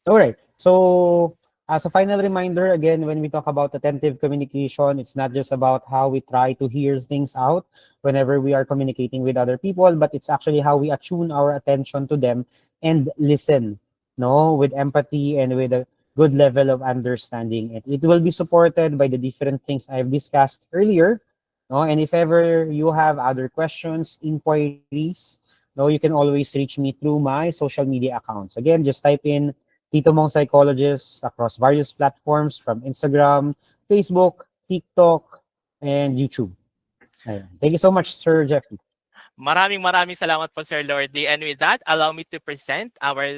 All right. So, as a final reminder, again, when we talk about attentive communication, it's not just about how we try to hear things out whenever we are communicating with other people, but it's actually how we attune our attention to them and listen, no, with empathy and with a good level of understanding. It will be supported by the different things I've discussed earlier, no. And if ever you have other questions, inquiries, no, you can always reach me through my social media accounts. Again, just type in Tito Mong Psychologist across various platforms from Instagram, Facebook, TikTok, and YouTube. Ayan. Thank you so much, Sir Jeffrey. Maraming salamat po, Sir Lordy. And with that, allow me to present our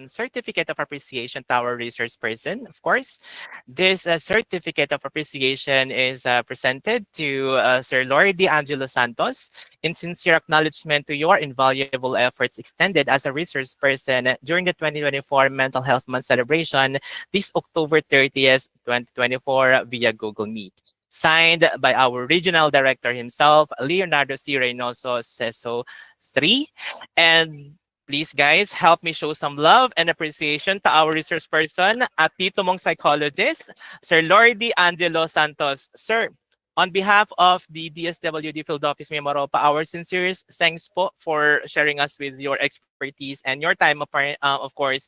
certificate of appreciation to our resource person. Of course, this certificate of appreciation is presented to Sir Lordy Angelo Santos in sincere acknowledgement to your invaluable efforts extended as a resource person during the 2024 Mental Health Month celebration this October 30th, 2024 via Google Meet. Signed by our regional director himself, Leonardo C. Reynoso Seso 3. And please, guys, help me show some love and appreciation to our resource person at Tito Mong Psychologist, Sir Lordy Angelo Santos. Sir, on behalf of the DSWD Field Office Memoropa, our sincerest thanks po for sharing us with your expertise and your time, of course,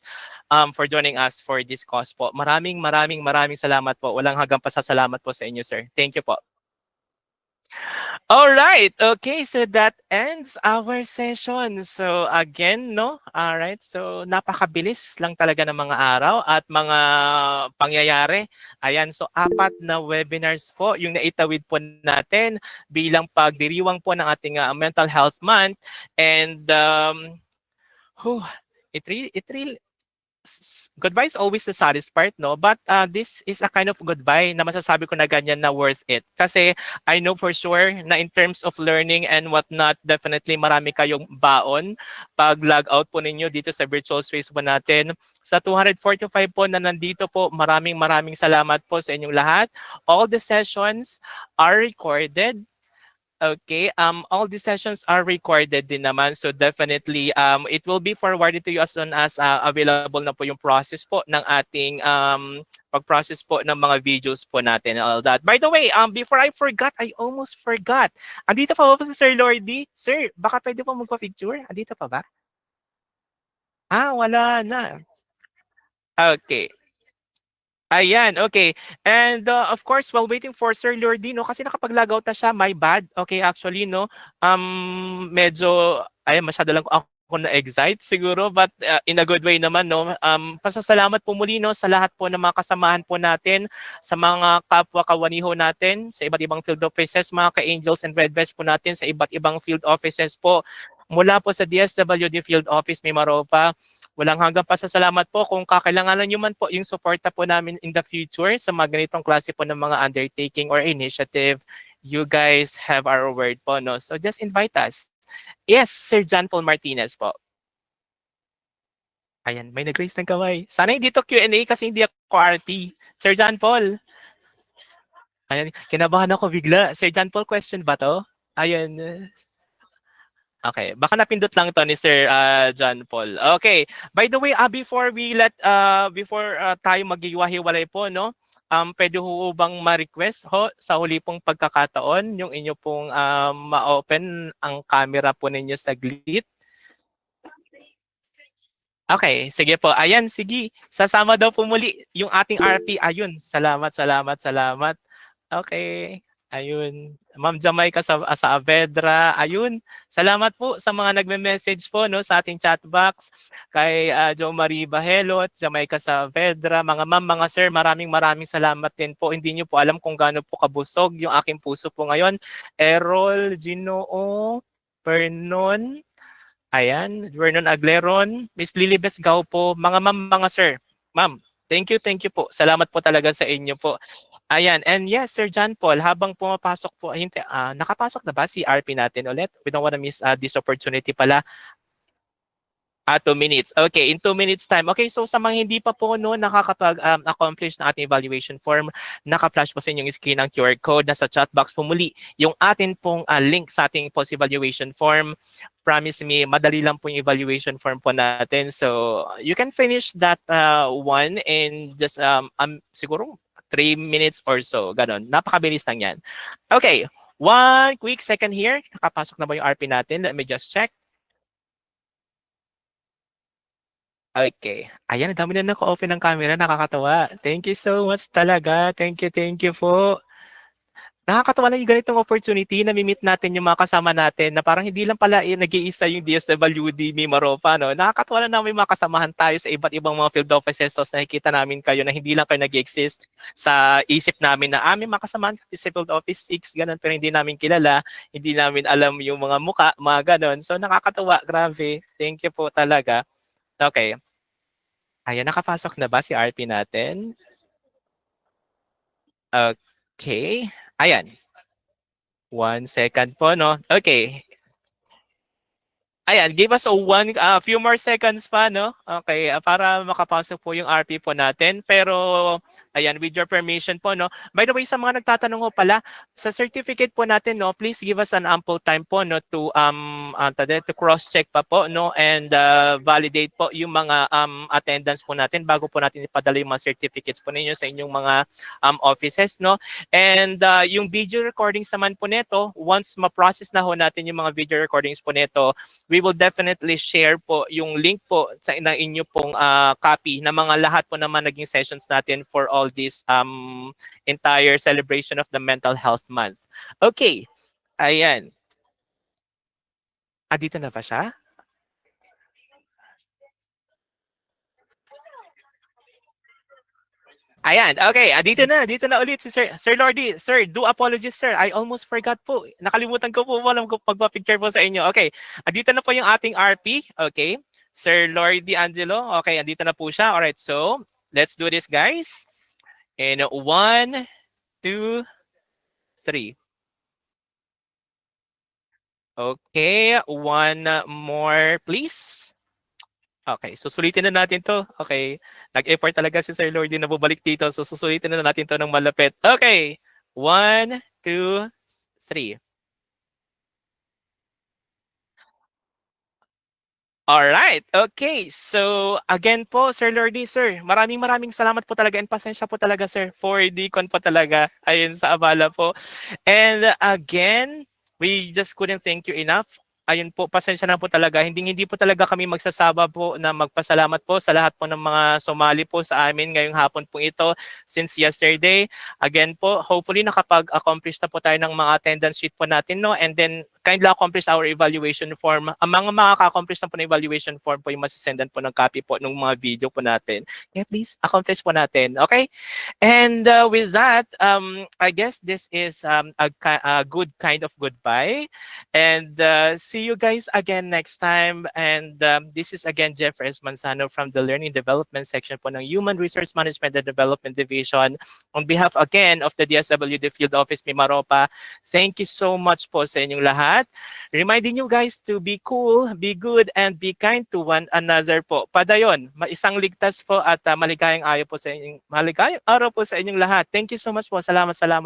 for joining us for this cause po. Maraming salamat po. Walang hanggang pasasalamat po sa inyo, sir. Thank you po. All right. Okay, so that ends our session. So again, no? All right. So napakabilis lang talaga ng mga araw at mga pangyayari. Ayan, so apat na webinars po yung naitawid po natin bilang pagdiriwang po ng ating Mental Health Month. And whew, it really goodbye is always the saddest part, no? But this is a kind of goodbye na masasabi ko na ganyan na worth it. Kasi I know for sure na in terms of learning and whatnot, definitely marami kayong baon pag log out po ninyo dito sa virtual space po natin. Sa 245 po na nandito po, maraming salamat po sa inyong lahat. All the sessions are recorded. Okay, all the sessions are recorded din naman. So definitely, it will be forwarded to you as soon as available na po yung process po ng ating pag-process po ng mga videos po natin and all that. By the way, before I forgot, I almost forgot. Andito pa ba si Sir Lordy? Sir, baka pwede po magpa-picture? Andito pa ba? Wala na. Okay. Ayan, okay. And of course, while waiting for Sir Lordy, no, kasi nakapag-log out na siya, my bad. Okay, actually, no, medyo, ay, masyado lang ako na-excite siguro, but in a good way naman, no. Pasasalamat po muli, no, sa lahat po ng mga kasamahan po natin, sa mga kapwa kawaniho natin, sa iba't ibang field offices, mga ka-angels and red vests po natin, sa iba't ibang field offices po, mula po sa DSWD Field Office Mimaropa. Walang hanggang pasasalamat po kung kakailanganan nyo man po yung suporta po namin in the future sa mga ganitong klase po ng mga undertaking or initiative. You guys have our word po, no? So just invite us. Yes, Sir John Paul Martinez po. Ayan, may nag-raise ng kamay. Sana hindi to Q&A kasi hindi ako RP. Sir John Paul. Ayan, kinabahan ako bigla. Sir John Paul, question ba to? Ayan. Okay, baka napindot lang to ni Sir John Paul. Okay, by the way, before tayo maghiwa-hiwalay po, no? Pwede ho bang ma-request ho sa huli pong pagkakataon yung inyo pong ma-open ang camera po ninyo saglit? Okay, sige po. Ayan, sige. Sasama daw po muli yung ating RP. Ayun, salamat. Okay. Ayun. Ma'am Jamaica sa Avedra. Ayun. Salamat po sa mga nagme-message po no sa ating chat box. Kay Jo Marie Bahelot, Jamaica sa Avedra. Mga ma'am, mga sir, maraming salamat din po. Hindi niyo po alam kung gaano po kabusog yung aking puso po ngayon. Errol, Ginoo, Pernon, ayan, Vernon Agleron, Miss Lilibeth Gaupo, mga ma'am, mga sir. Ma'am, thank you po. Salamat po talaga sa inyo po. Ayan, and yes, Sir John Paul, habang pumapasok po, nakapasok na ba si RP natin ulit? We don't wanna miss this opportunity pala. 2 minutes. Okay, in 2 minutes time. Okay, so sa mga hindi pa po no, nakakapag-accomplish na ating evaluation form, naka-flash po sa inyong screen ang QR code. Nasa chat box po muli yung atin pong link sa ating post-evaluation form. Promise me, madali lang po yung evaluation form po natin. So, you can finish that one in just siguro 3 minutes or so. Ganon. Napakabilis lang yan. Okay, one quick second here. Nakapasok na ba yung RP natin? Let me just check. Okay. Ayan, ang dami na naka-open ng camera, nakakatawa. Thank you so much talaga. Thank you po. nakakatuwa lang yung ganitong opportunity na mi-meet natin yung mga kasama natin na parang hindi lang pala nag-iisa yung DSWD Mimaropa, no? Nakakatuwa lang na may mga kasamahan tayo sa iba't ibang mga field offices. So, nakikita namin kayo na hindi lang kayo nag-exist sa isip namin na may mga kasamahan kami sa field office 6, ganun, pero hindi namin kilala, hindi namin alam yung mga muka, mga ganun. So, nakakatuwa, grabe. Thank you po talaga. Okay. Ayan, nakapasok na ba si RP natin? Okay. Ayan. 1 second po, no? Okay. Ayan, give us a few more seconds pa, no? Okay, para makapasok po yung RP po natin. Pero, ayan, with your permission po, no? By the way, sa mga nagtatanong po pala, sa certificate po natin, no, please give us an ample time po, no, to cross-check pa po, no, and validate po yung mga attendance po natin bago po natin ipadala yung mga certificates po ninyo sa inyong mga offices, no? And yung video recordings naman po nito, once ma-process na ho natin yung mga video recordings po nito, we will definitely share po yung link po sa inyo pong copy ng mga lahat po naman naging sessions natin for all this entire celebration of the Mental Health Month. Okay, ayan. Dito na ba siya? Ayan, okay. Dito na ulit si Sir Lordy. Sir, do apologies, sir. I almost forgot po. Nakalimutan ko po walang pagpa-picture po sa inyo. Okay, dito na po yung ating RP. Okay, Sir Lordy Angelo. Okay, andito na po siya. Alright, so let's do this, guys. In 1, 2, 3. Okay, one more, please. Okay, susulitin na natin to. Okay, nag-effort talaga si Sir Lordy na bubalik dito. So susulitin na natin to ng malapit. Okay, 1, 2, 3. Alright, okay. So, again po, Sir Lordy, sir, maraming salamat po talaga and pasensya po talaga, sir, for the con po talaga. Ayun, sa abala po. And again, we just couldn't thank you enough. Ayun po, pasensya na po talaga. Hindi po talaga kami magsasaba po na magpasalamat po sa lahat po ng mga sumali po sa amin ngayong hapon po ito since yesterday. Again po, hopefully nakapag-accomplish na po tayo ng mga attendance sheet po natin, no? And then kindly accomplish our evaluation form. Ang mga makaka-accomplish na po ng evaluation form po yung masisendan po ng copy po ng mga video po natin. Kaya please, accomplish po natin. Okay? And with that, I guess this is a good kind of goodbye. And see you guys again next time. And this is again Jeff S. Manzano from the Learning Development section po ng Human Resource Management and Development Division. On behalf again of the DSWD Field Office Mimaropa, thank you so much po sa inyong lahat. Reminding you guys to be cool, be good, and be kind to one another po. Padayon, isang ligtas po at maligayang araw po sa inyong lahat. Thank you so much po. Salamat.